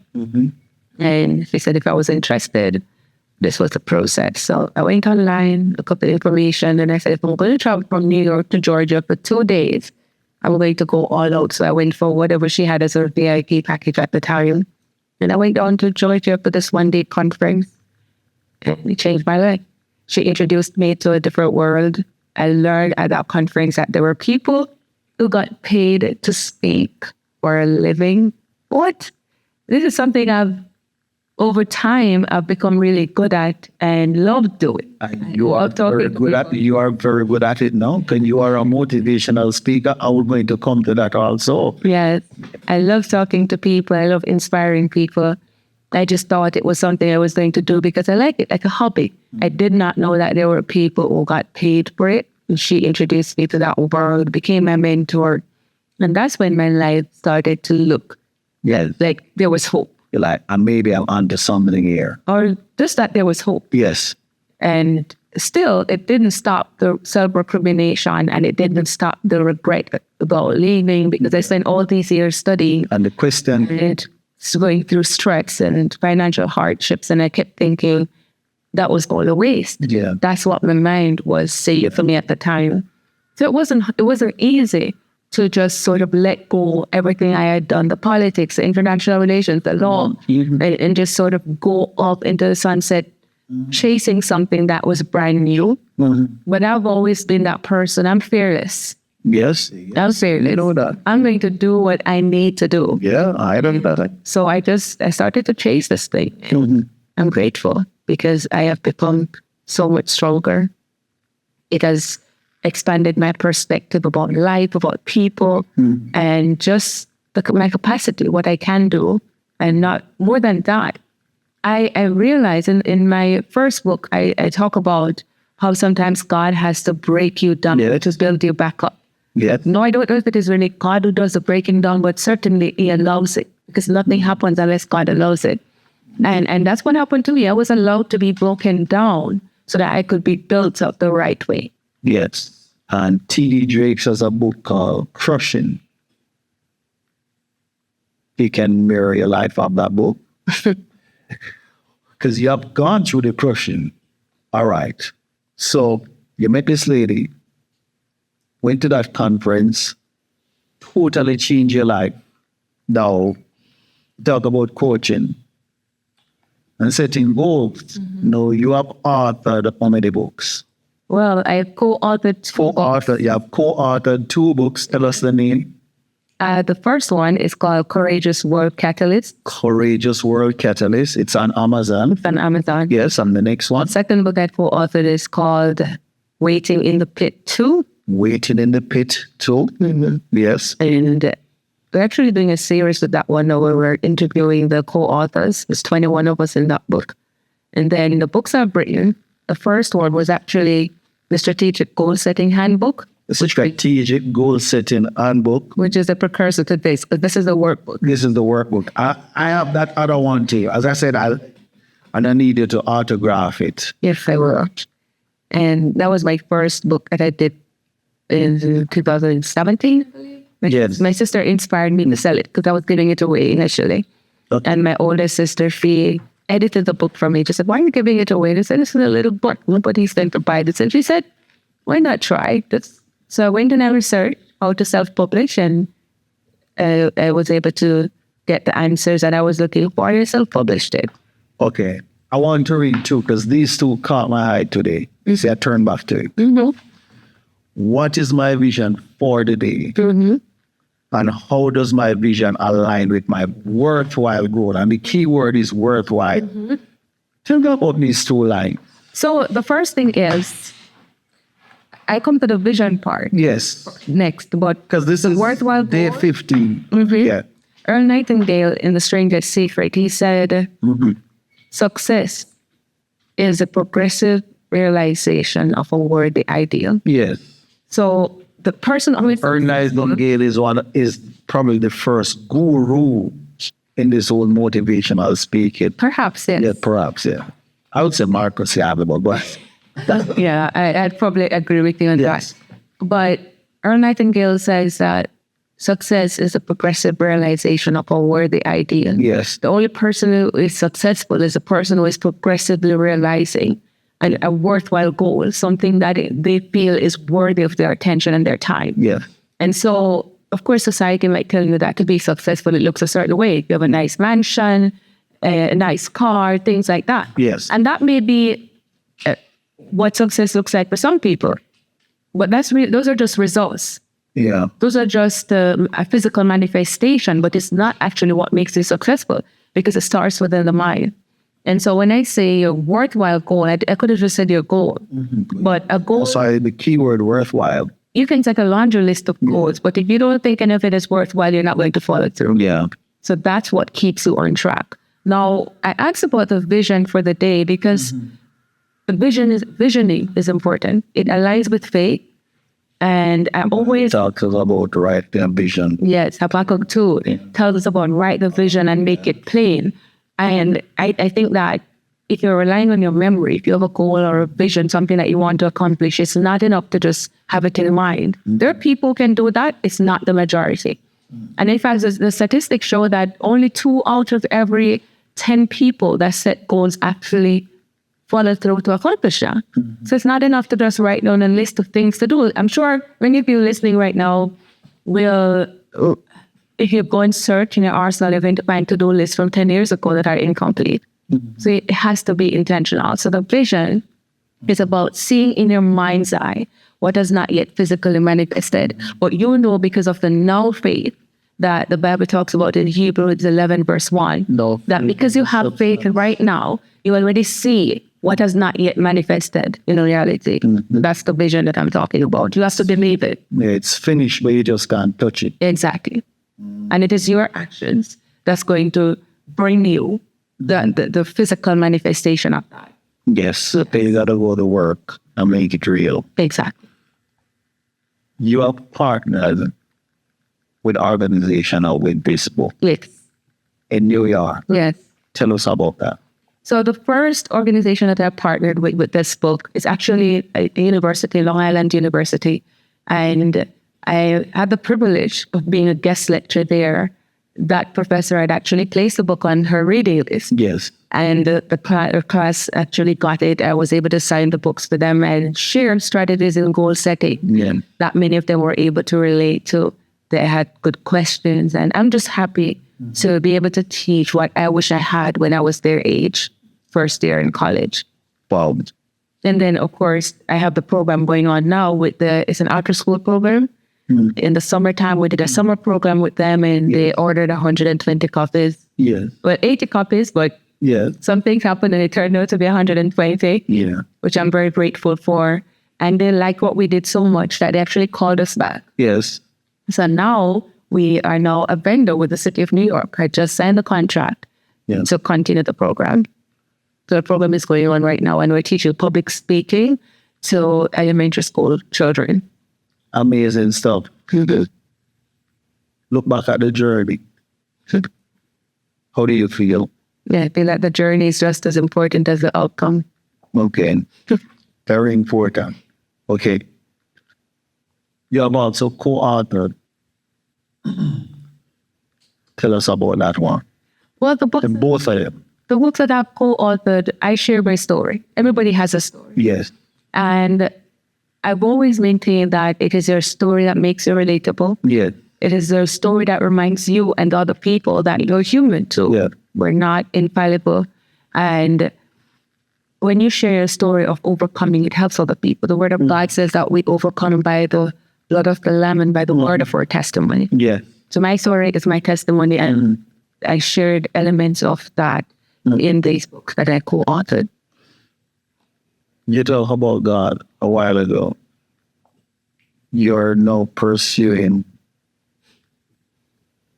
And she said if I was interested, this was the process. So I went online, looked up the information, and I said, if I'm going to travel from New York to Georgia for 2 days, I'm going to go all out. So I went for whatever she had as a VIP package at the time. And I went down to Georgia for this 1-day conference, and it changed my life. She introduced me to a different world. I learned at that conference that there were people who got paid to speak for a living. What? This is something over time, I've become really good at and love doing. You are very good at it. You are very good at it now. And you are a motivational speaker. I was going to come to that also. Yes. I love talking to people. I love inspiring people. I just thought it was something I was going to do because I like it, like a hobby. I did not know that there were people who got paid for it. And she introduced me to that world, became my mentor. And that's when my life started to look like there was hope. You're like, maybe I'm onto something here. Or just that there was hope. Yes. And still, it didn't stop the self-recrimination, and it didn't stop the regret about leaving, because I spent all these years studying. And the question. And going through stress and financial hardships. And I kept thinking that was all a waste. Yeah. That's what my mind was saying for me at the time. So it wasn't easy to just sort of let go everything I had done, the politics, the international relations, the law, and just sort of go off into the sunset, chasing something that was brand new. But I've always been that person. I'm fearless. Yes. I'm fearless. You know that. I'm going to do what I need to do. Yeah, I don't know that. So I started to chase this thing. I'm grateful because I have become so much stronger. It has expanded my perspective about life, about people, and just my capacity, what I can do. And not more than that, I realize in my first book, I talk about how sometimes God has to break you down to build you back up. Yeah. No, I don't know if it is really God who does the breaking down, but certainly He allows it, because nothing happens unless God allows it. And that's what happened to me. I was allowed to be broken down so that I could be built up the right way. Yes. And T.D. Jakes has a book called Crushing. He can mirror your life of that book. Because you have gone through the crushing. All right. So you met this lady, went to that conference, totally changed your life. Now, talk about coaching and setting goals. Now, you have authored how many books? Well, I co-authored You have co-authored 2 books. Tell us the name. The first one is called Courageous World Catalyst Courageous World Catalyst. It's on Amazon. on Amazon. Yes, and the next one, Second book I co-authored is called Waiting in the Pit 2. Waiting in the Pit too. Yes. And we're actually doing a series with that one now where we're interviewing the co-authors. There's 21 of us in that book. And then the books I've written, the first one was actually the Strategic Goal Setting Handbook, The Strategic Goal Setting Handbook. which is a precursor to this, but this is the workbook. This is the workbook. I have that other one too. As I said, I needed to autograph it. Yes, I will. And that was my first book that I did in 2017. Yes. My sister inspired me to sell it because I was giving it away initially. Okay. And my older sister, Fee, edited the book for me. She said, "Why are you giving it away?" And I said, "This is a little book. Nobody's going to buy this." And she said, "Why not try this?" So I went and I researched how to self-publish, and I was able to get the answers that I was looking for, and I self-published it. Okay. I want to read two because these two caught my eye today. You see, I turned back to it. Mm-hmm. What is my vision for the day? Mm-hmm. And how does my vision align with my worthwhile goal? And the key word is worthwhile. Tell me about these two lines. So the first thing is, I come to the vision part Yes. next, but Because this is worthwhile day goal? 15. Mhm. Yeah. Earl Nightingale in The Stranger's Secret, he said, success is a progressive realization of a worthy ideal. Yes. So the person who is Ernest Nightingale is probably the first guru in this whole motivational speaking. perhaps, yes. Yeah, perhaps, yeah. I would say Marcus Garvey, but Yeah, I'd probably agree with you on Yes. that. But Earl Nightingale says that success is a progressive realization of a worthy ideal. yes. The only person who is successful is a person who is progressively realizing a worthwhile goal, something that they feel is worthy of their attention and their time. Yeah. And so, of course, society might tell you that to be successful, it looks a certain way. You have a nice mansion, a nice car, things like that. Yes. And that may be what success looks like for some people. But those are just results. Yeah. Those are just a physical manifestation, but it's not actually what makes you successful because it starts within the mind. And so when I say a worthwhile goal, I could have just said your goal, but a goal, Sorry, the keyword worthwhile. you can take a laundry list of goals, but if you don't think any of it is worthwhile, you're not going to follow through. Yeah. So that's what keeps you on track. Now, I asked about the vision for the day because the visioning is important. It aligns with faith. And I always, Talks about right vision. yes, Habakkuk 2 tells us about write the vision and make it plain. And I think that if you're relying on your memory, if you have a goal or a vision, something that you want to accomplish, it's not enough to just have it in mind. There are people who can do that. It's not the majority. And in fact, the statistics show that only 2 out of every 10 people that set goals actually follow through to accomplish that. So it's not enough to just write down a list of things to do. I'm sure many of you listening right now will, if you go and search in your arsenal, you're going to find to-do lists from 10 years ago that are incomplete. So it has to be intentional. So the vision is about seeing in your mind's eye what has not yet physically manifested. But you know because of the now faith that the Bible talks about in Hebrews 11 verse 1, No. that because you have faith right now, you already see what has not yet manifested in reality. That's the vision that I'm talking about. You have to believe it. Yeah, it's finished, but you just can't touch it. Exactly. And it is your actions that's going to bring you the physical manifestation of that. Yes. So you gotta go to work and make it real. Exactly. You are partnered with organization or with Facebook Yes. in New York. Yes. Tell us about that. So the first organization that I partnered with this book is actually a university, Long Island University. And I had the privilege of being a guest lecturer there. That professor had actually placed the book on her reading list. Yes. And the class actually got it. I was able to sign the books for them and share strategies in goal setting Yeah. that many of them were able to relate to. They had good questions. And I'm just happy to be able to teach what I wish I had when I was their age, first year in college. Wow. And then, of course, I have the program going on now it's an after-school program. In the summertime, we did a summer program with them, and they ordered 120 copies. Yeah. Well, 80 copies, but Yeah. some things happened and it turned out to be 120, Yeah. which I'm very grateful for. And they liked what we did so much that they actually called us back. Yes. So now we are now a vendor with the City of New York. I just signed the contract to continue the program. So the program is going on right now, and we're teaching public speaking to elementary school children. Amazing stuff. Look back at the journey. How do you feel? Yeah, I feel like the journey is just as important as the outcome. Okay. Very important. Okay. You have also co-authored. Tell us about that one. Well, the books, And both of them. the books that I've co-authored, I share my story. Everybody has a story. Yes. And I've always maintained that it is your story that makes you relatable. Yeah. It is your story that reminds you and other people that you're human too. Yeah. We're not infallible. And when you share a story of overcoming, it helps other people. The word of God says that we overcome by the blood of the Lamb and by the word of our testimony. Yeah. So my story is my testimony, and I shared elements of that in these books that I co-authored. You talked about God a while ago. You're now pursuing,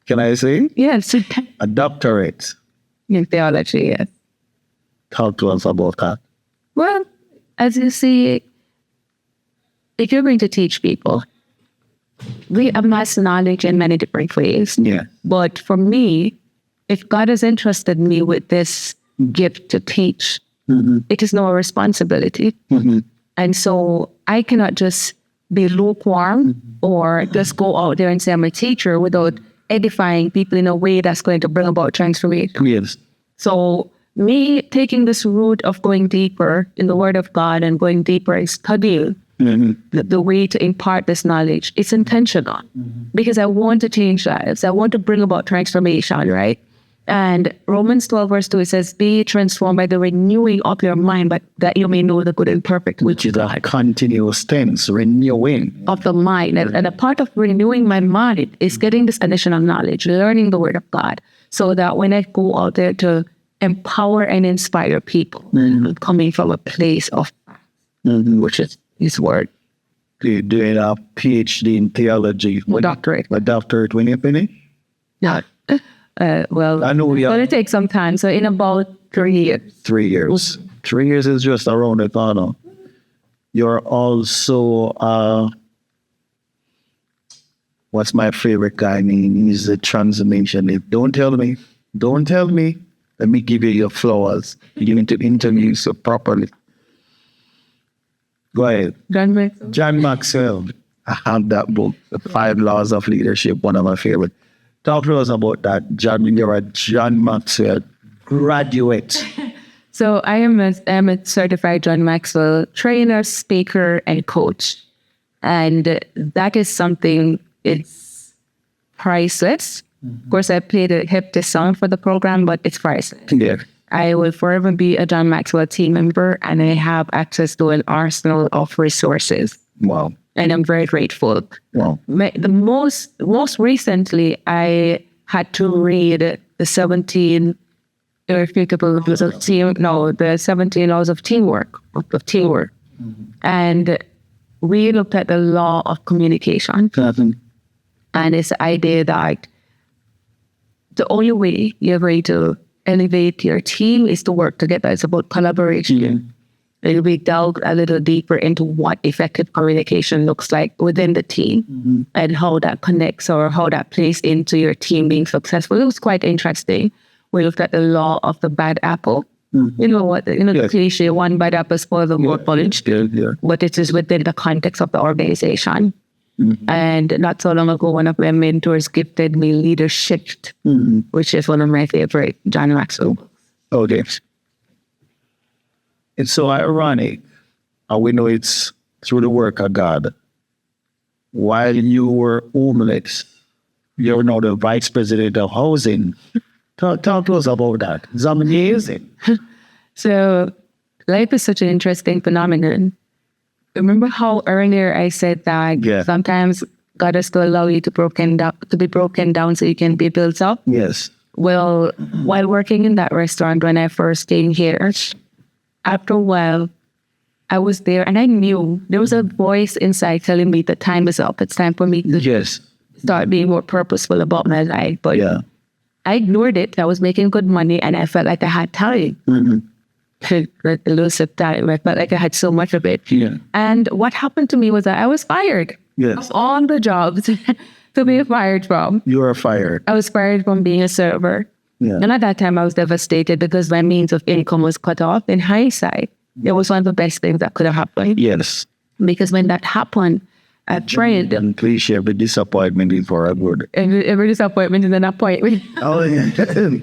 can I say, Yes, a doctorate. in theology, yes. Talk to us about that. Well, as you see, if you're going to teach people, we amass knowledge in many different ways. Yeah. But for me, if God has entrusted me with this gift to teach, it is now a responsibility. And so I cannot just be lukewarm or just go out there and say I'm a teacher without edifying people in a way that's going to bring about transformation. Yes. So me taking this route of going deeper in the Word of God and going deeper and studying the way to impart this knowledge, it's intentional because I want to change lives. I want to bring about transformation, right? And Romans 12 verse 2, it says, be transformed by the renewing of your mind, but that you may know the good and perfect Which is a continuous tense, renewing. of the mind. And a part of renewing my mind is getting this additional knowledge, learning the Word of God, so that when I go out there to empower and inspire people, coming from a place of which is His Word. You're doing a PhD in theology. Doctorate. A doctorate when you finish? Yeah. Well, I know we it's are- going to take some time. So in about 3 years. 3 years. 3 years is just around the corner. You're also, what's my favorite guy name? He's a transformationist. Don't tell me. Let me give you your flowers. You need to interview so properly. Go ahead. John Maxwell. I have that book, The 5 Laws of Leadership, one of my favorite. Talk to us about that, John. You're a John Maxwell graduate. So I'm a certified John Maxwell trainer, speaker, and coach. And that is something, it's priceless. Of course, I played a hefty sum for the program, but it's priceless. Yeah. I will forever be a John Maxwell team member, and I have access to an arsenal of resources. Wow. And I'm very grateful. Wow. The most recently, I had to read the 17 irrefutable laws of the 17 laws of teamwork, and we looked at the law of communication, and it's the idea that the only way you're going to elevate your team is to work together. It's about collaboration. And we delved a little deeper into what effective communication looks like within the team and how that connects or how that plays into your team being successful. It was quite interesting. We looked at the law of the bad apple. You know what? The cliche, one bad apple spoils the whole bunch. But it is within the context of the organization. And not so long ago, one of my mentors gifted me Leadership, which is one of my favorite John Maxwell books. Okay. It's so ironic, and we know it's through the work of God. While you were homeless, you're now the vice president of housing. Talk to us about that. It's amazing. So life is such an interesting phenomenon. Remember how earlier I said that sometimes God has to allow you to be broken down so you can be built up. Yes. Well, while working in that restaurant when I first came here, after a while, I was there and I knew there was a voice inside telling me the time is up. It's time for me to Yes. start being more purposeful about my life. But Yeah. I ignored it. I was making good money and I felt like I had time. Elusive time. I felt like I had so much of it. Yeah. And what happened to me was that I was fired. Yes. Of all the jobs to be fired from. You are fired. I was fired from being a server. Yeah. And at that time, I was devastated because my means of income was cut off. In hindsight, it was one of the best things that could have happened. Yes. Because when that happened, I prayed. And please share the disappointment is for a good. Every disappointment is an appointment. Oh, yeah.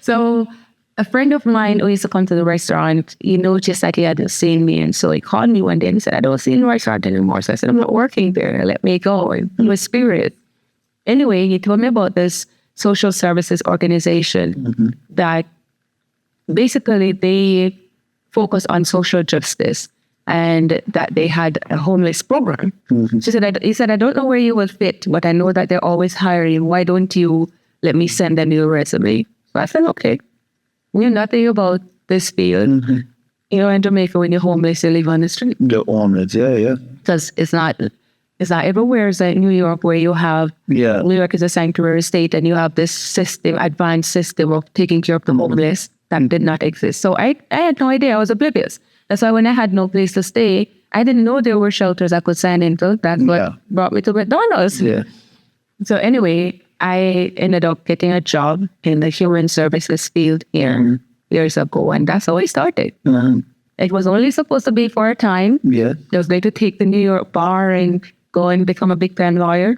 So a friend of mine who used to come to the restaurant, he noticed that he hadn't seen me. And so he called me one day and he said, I don't see you in the restaurant anymore. So I said, I'm not working there. Let me go. And he was spirit. Anyway, he told me about this social services organization that basically they focus on social justice and that they had a homeless program. He said, I don't know where you will fit, but I know that they're always hiring. Why don't you let me send them your resume? So I said, okay. You know nothing about this field. You know, in Jamaica, when you're homeless, you live on the street. The homeless, yeah. Because it's not everywhere. It's like New York, where you have, New York is a sanctuary state, and you have this system, advanced system of taking care of the homeless that did not exist. So I had no idea. I was oblivious. That's why when I had no place to stay, I didn't know there were shelters I could sign into. That's what brought me to McDonald's. Yeah. So anyway, I ended up getting a job in the human services field here years ago, and that's how I started. It was only supposed to be for a time. Yeah. I was going to take the New York bar and go and become a big time lawyer.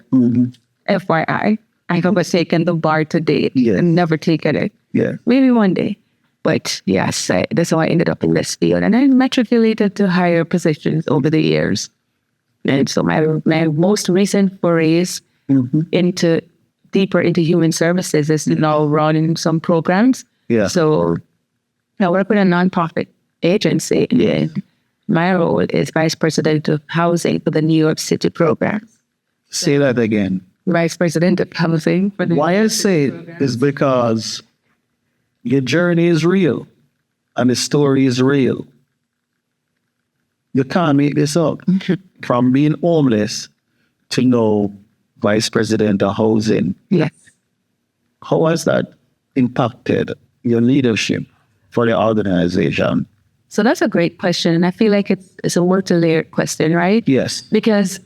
FYI, I have taken the bar to date and never taken it. Yeah. Maybe one day. But yes, that's how I ended up in this field. And I matriculated to higher positions over the years. And so my most recent forays deeper into human services is now running some programs. Yeah. So I work with a nonprofit agency, and my role is Vice President of Housing for the New York City program. Say that again. Vice President of Housing for the Why I say it is because your journey is real and the story is real. You can't make this up. From being homeless to now Vice President of Housing. Yes. How has that impacted your leadership for the organization? So that's a great question. And I feel like it's a multi-layered question, right? Yes. Because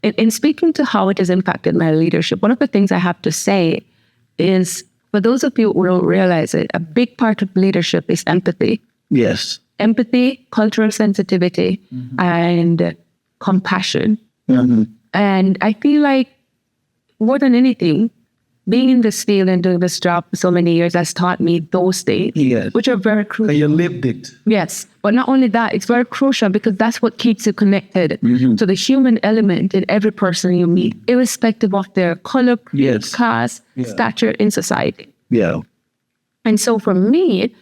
in speaking to how it has impacted my leadership, one of the things I have to say is, for those of you who don't realize it, a big part of leadership is empathy. Yes. Empathy, cultural sensitivity, and compassion. And I feel like more than anything, being in this field and doing this job for so many years has taught me those things, which are very crucial. And you lived it. Yes. But not only that, it's very crucial because that's what keeps you connected to the human element in every person you meet, irrespective of their color, class, stature in society. Yeah. And so for me,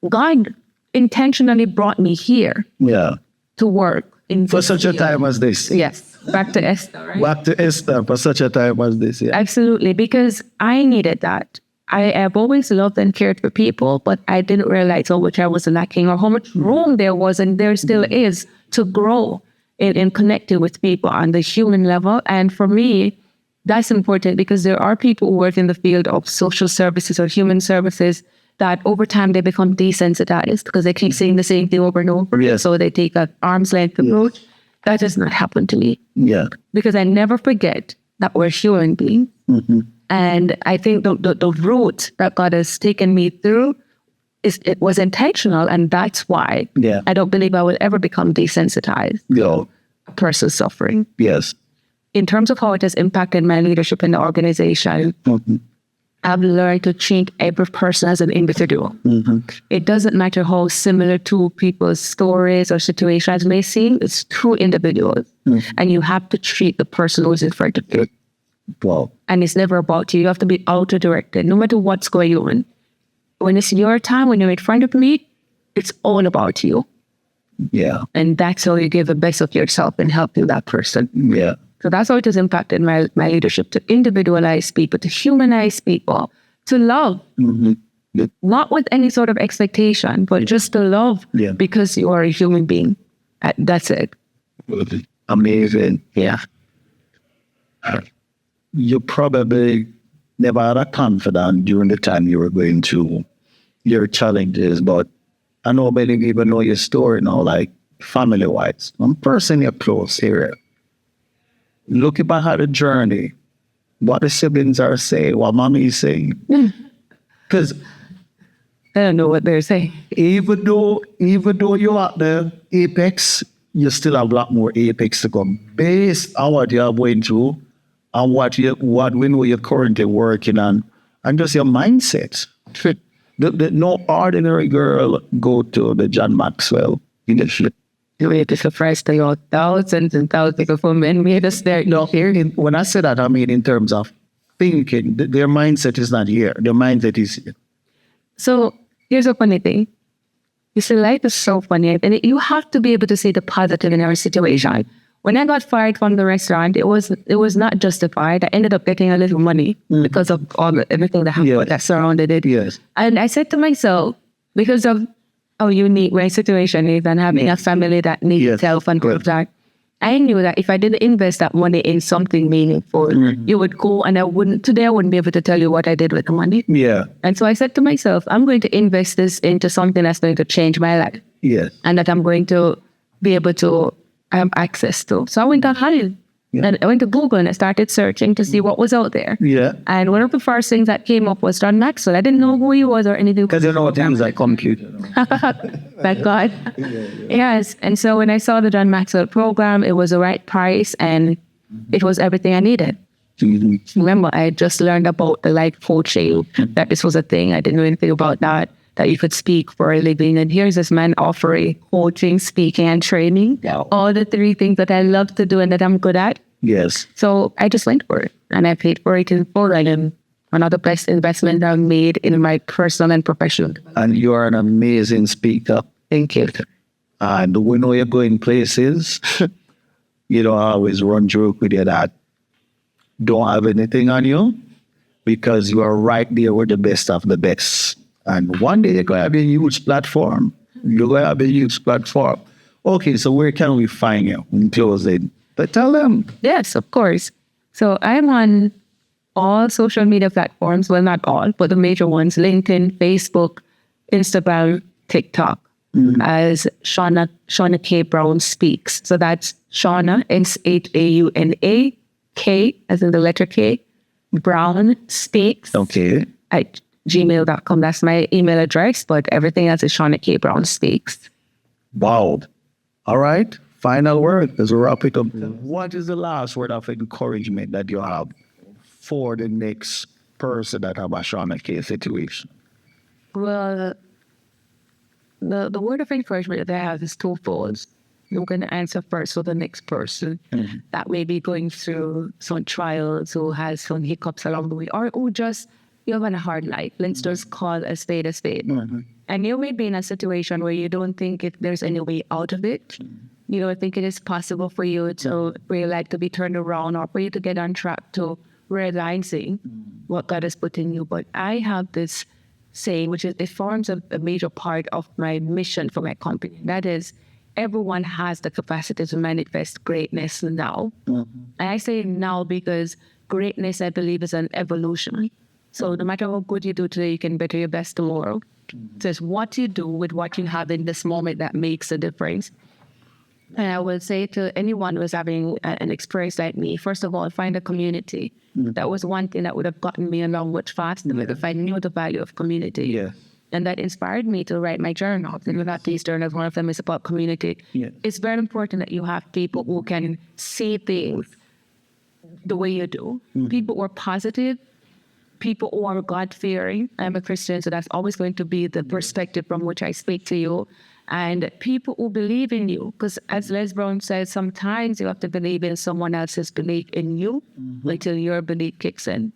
God intentionally brought me here to work. For such a time as this. Yes. Back to Esther, right? Back to Esther for such a time as this. Yeah. Absolutely. Because I needed that. I have always loved and cared for people, but I didn't realize how much I was lacking or how much room there was and there still is to grow in connecting with people on the human level. And for me, that's important because there are people who work in the field of social services or human services that over time they become desensitized because they keep saying the same thing over and over. Yes. So they take an arm's length approach. That does not happen to me. Yeah. Because I never forget that we're human beings. And I think the route that God has taken me through, it was intentional. And that's why I don't believe I will ever become desensitized. A person suffering. Yes. In terms of how it has impacted my leadership in the organization, I've learned to treat every person as an individual. It doesn't matter how similar two people's stories or situations may seem, it's two individuals. And you have to treat the person who's in front of you. Wow. And it's never about you. You have to be auto-directed, no matter what's going on. When it's your time, when you're in front of me, it's all about you. Yeah. And that's how you give the best of yourself in helping that person. Yeah. So that's how it has impacted my leadership, to individualize people, to humanize people, to love. Not with any sort of expectation, but just to love because you are a human being. That's it. Amazing. Yeah. You probably never had a confidence during the time you were going through your challenges, but I know many people know your story now, like family-wise. One person you're close here. Looking back at the journey, what the siblings are saying, what mommy is saying. Because I don't know what they're saying. even though you're at the apex, you still have a lot more apex to come. Based on what you're going through and what we know you're currently working on, and just your mindset. No ordinary girl go to the John Maxwell Leadership. It is a first thing, thousands and thousands of women made us there. No, when I say that, I mean in terms of thinking, their mindset is not here. Their mindset is here. So here's a funny thing. You see, life is so funny, and you have to be able to see the positive in our situation. When I got fired from the restaurant, it was not justified. I ended up getting a little money because of everything that happened that surrounded it. Yes. And I said to myself, because of how unique my situation is and having a family that needs help and that, I knew that if I didn't invest that money in something meaningful, you would go, and I wouldn't be able to tell you what I did with the money. Yeah. And so I said to myself, I'm going to invest this into something that's going to change my life. Yes. And that I'm going to be able to have access to. So I went online and I went to Google and I started searching to see what was out there. Yeah. And one of the first things that came up was John Maxwell. I didn't know who he was or anything. Because you know things like computer. Thank God. Yes. And so when I saw the John Maxwell program, it was the right price and it was everything I needed. Remember, I had just learned about the life coaching, that this was a thing. I didn't know anything about that you could speak for a living. And here's this man offering coaching, speaking, and training. All the three things that I love to do and that I'm good at. Yes. So I just went for it. And I paid for it in full. And another best investment I've made in my personal and professional. And you are an amazing speaker. Thank you. And we know you're going places. You don't always run joke with you that don't have anything on you, because you are right there with the best of the best. And one day you're going to have a huge platform. You're going to have a huge platform. Okay, so where can we find you in closing? But tell them. Yes, of course. So I'm on all social media platforms. Well, not all, but the major ones: LinkedIn, Facebook, Instagram, TikTok, as Shauna Kaye Brown Speaks. So that's Shauna, Shauna, K as in the letter K, Brown Speaks. Okay. At gmail.com. That's my email address, but everything else is Shauna Kaye Brown Speaks. Wow. All right. Final word as we wrap it up. What is the last word of encouragement that you have for the next person that have a Shauna Kaye situation? Well, the word of encouragement that I have is twofold. You're going to answer first for the next person that may be going through some trials, who has some hiccups along the way, or who just, you're having a hard life. Let's just call a spade a spade. And you may be in a situation where you don't think there's any way out of it. You don't think it is possible for you to, for your life to be turned around, or for you to get on track to realizing what God has put in you. But I have this saying, which is, it forms a major part of my mission for my company. That is, everyone has the capacity to manifest greatness now. And I say now because greatness, I believe, is an evolution. So no matter how good you do today, you can better your best tomorrow. So it's what you do with what you have in this moment that makes a difference. And I will say to anyone who's having an experience like me, first of all, find a community. That was one thing that would have gotten me along much faster, if I knew the value of community. And that inspired me to write my journals. And without these journals, one of them is about community. It's very important that you have people who can see things the way you do. People who are positive, people who are God-fearing. I'm a Christian, so that's always going to be the perspective from which I speak to you. And people who believe in you, because as Les Brown says, sometimes you have to believe in someone else's belief in you until your belief kicks in.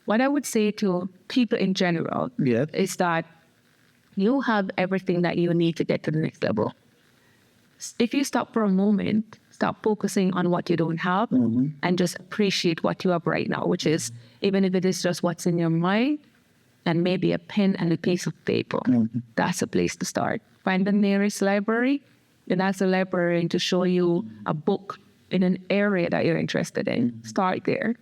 What I would say to people in general is that you have everything that you need to get to the next level. If you stop for a moment, Stop focusing on what you don't have and just appreciate what you have right now, which is, even if it is just what's in your mind and maybe a pen and a piece of paper, that's a place to start. Find the nearest library and ask the librarian to show you a book in an area that you're interested in. Start there.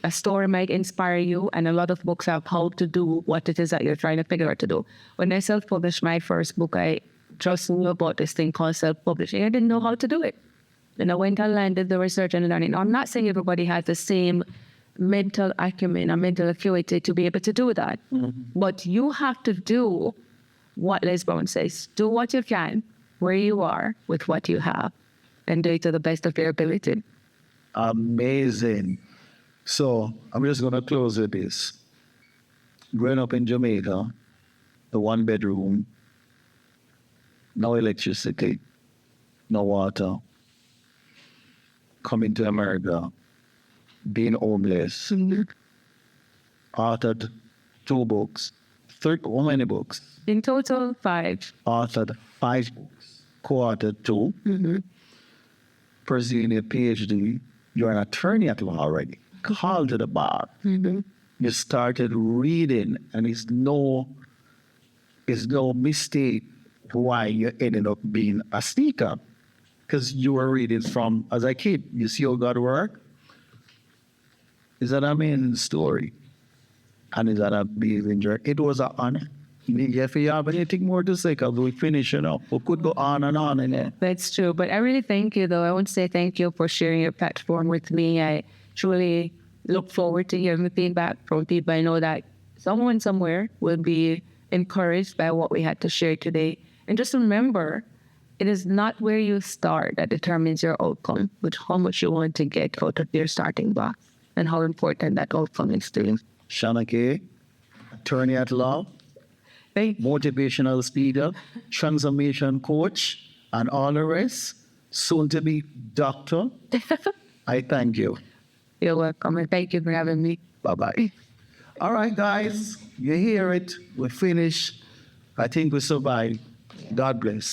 A story might inspire you, and a lot of books have how to do what it is that you're trying to figure out to do. When I self-published my first book, I just knew about this thing called self-publishing. I didn't know how to do it. And I went online, did the research and learning. I'm not saying everybody has the same mental acumen or mental acuity to be able to do that. But you have to do what Les Brown says. Do what you can, where you are, with what you have, and do it to the best of your ability. Amazing. So I'm just going to close with this. Growing up in Jamaica, the 1 bedroom, no electricity, no water. Coming to America, being homeless. Authored 2 books. How many books? In total, 5. Authored 5 books. Co-authored 2. Pursuing a PhD. You're an attorney at law already. Called to the bar. You started reading, and it's no mistake why you ended up being a speaker. Because you were reading from, as a kid, you see how God work. Is that an amazing story? And is that a amazing journey? It was an honor. If you have anything more to say, because we finish, we could go on and on in it. That's true. But I really thank you, though. I want to say thank you for sharing your platform with me. I truly look forward to hearing the feedback from people. I know that someone somewhere will be encouraged by what we had to share today. And just remember, it is not where you start that determines your outcome, but how much you want to get out of your starting box and how important that outcome is to you. Shauna Kaye, attorney at law, motivational speaker, transformation coach, and all the rest, soon to be doctor. I thank you. You're welcome, and thank you for having me. Bye-bye. All right, guys, you hear it. We finished. I think we survived. God bless.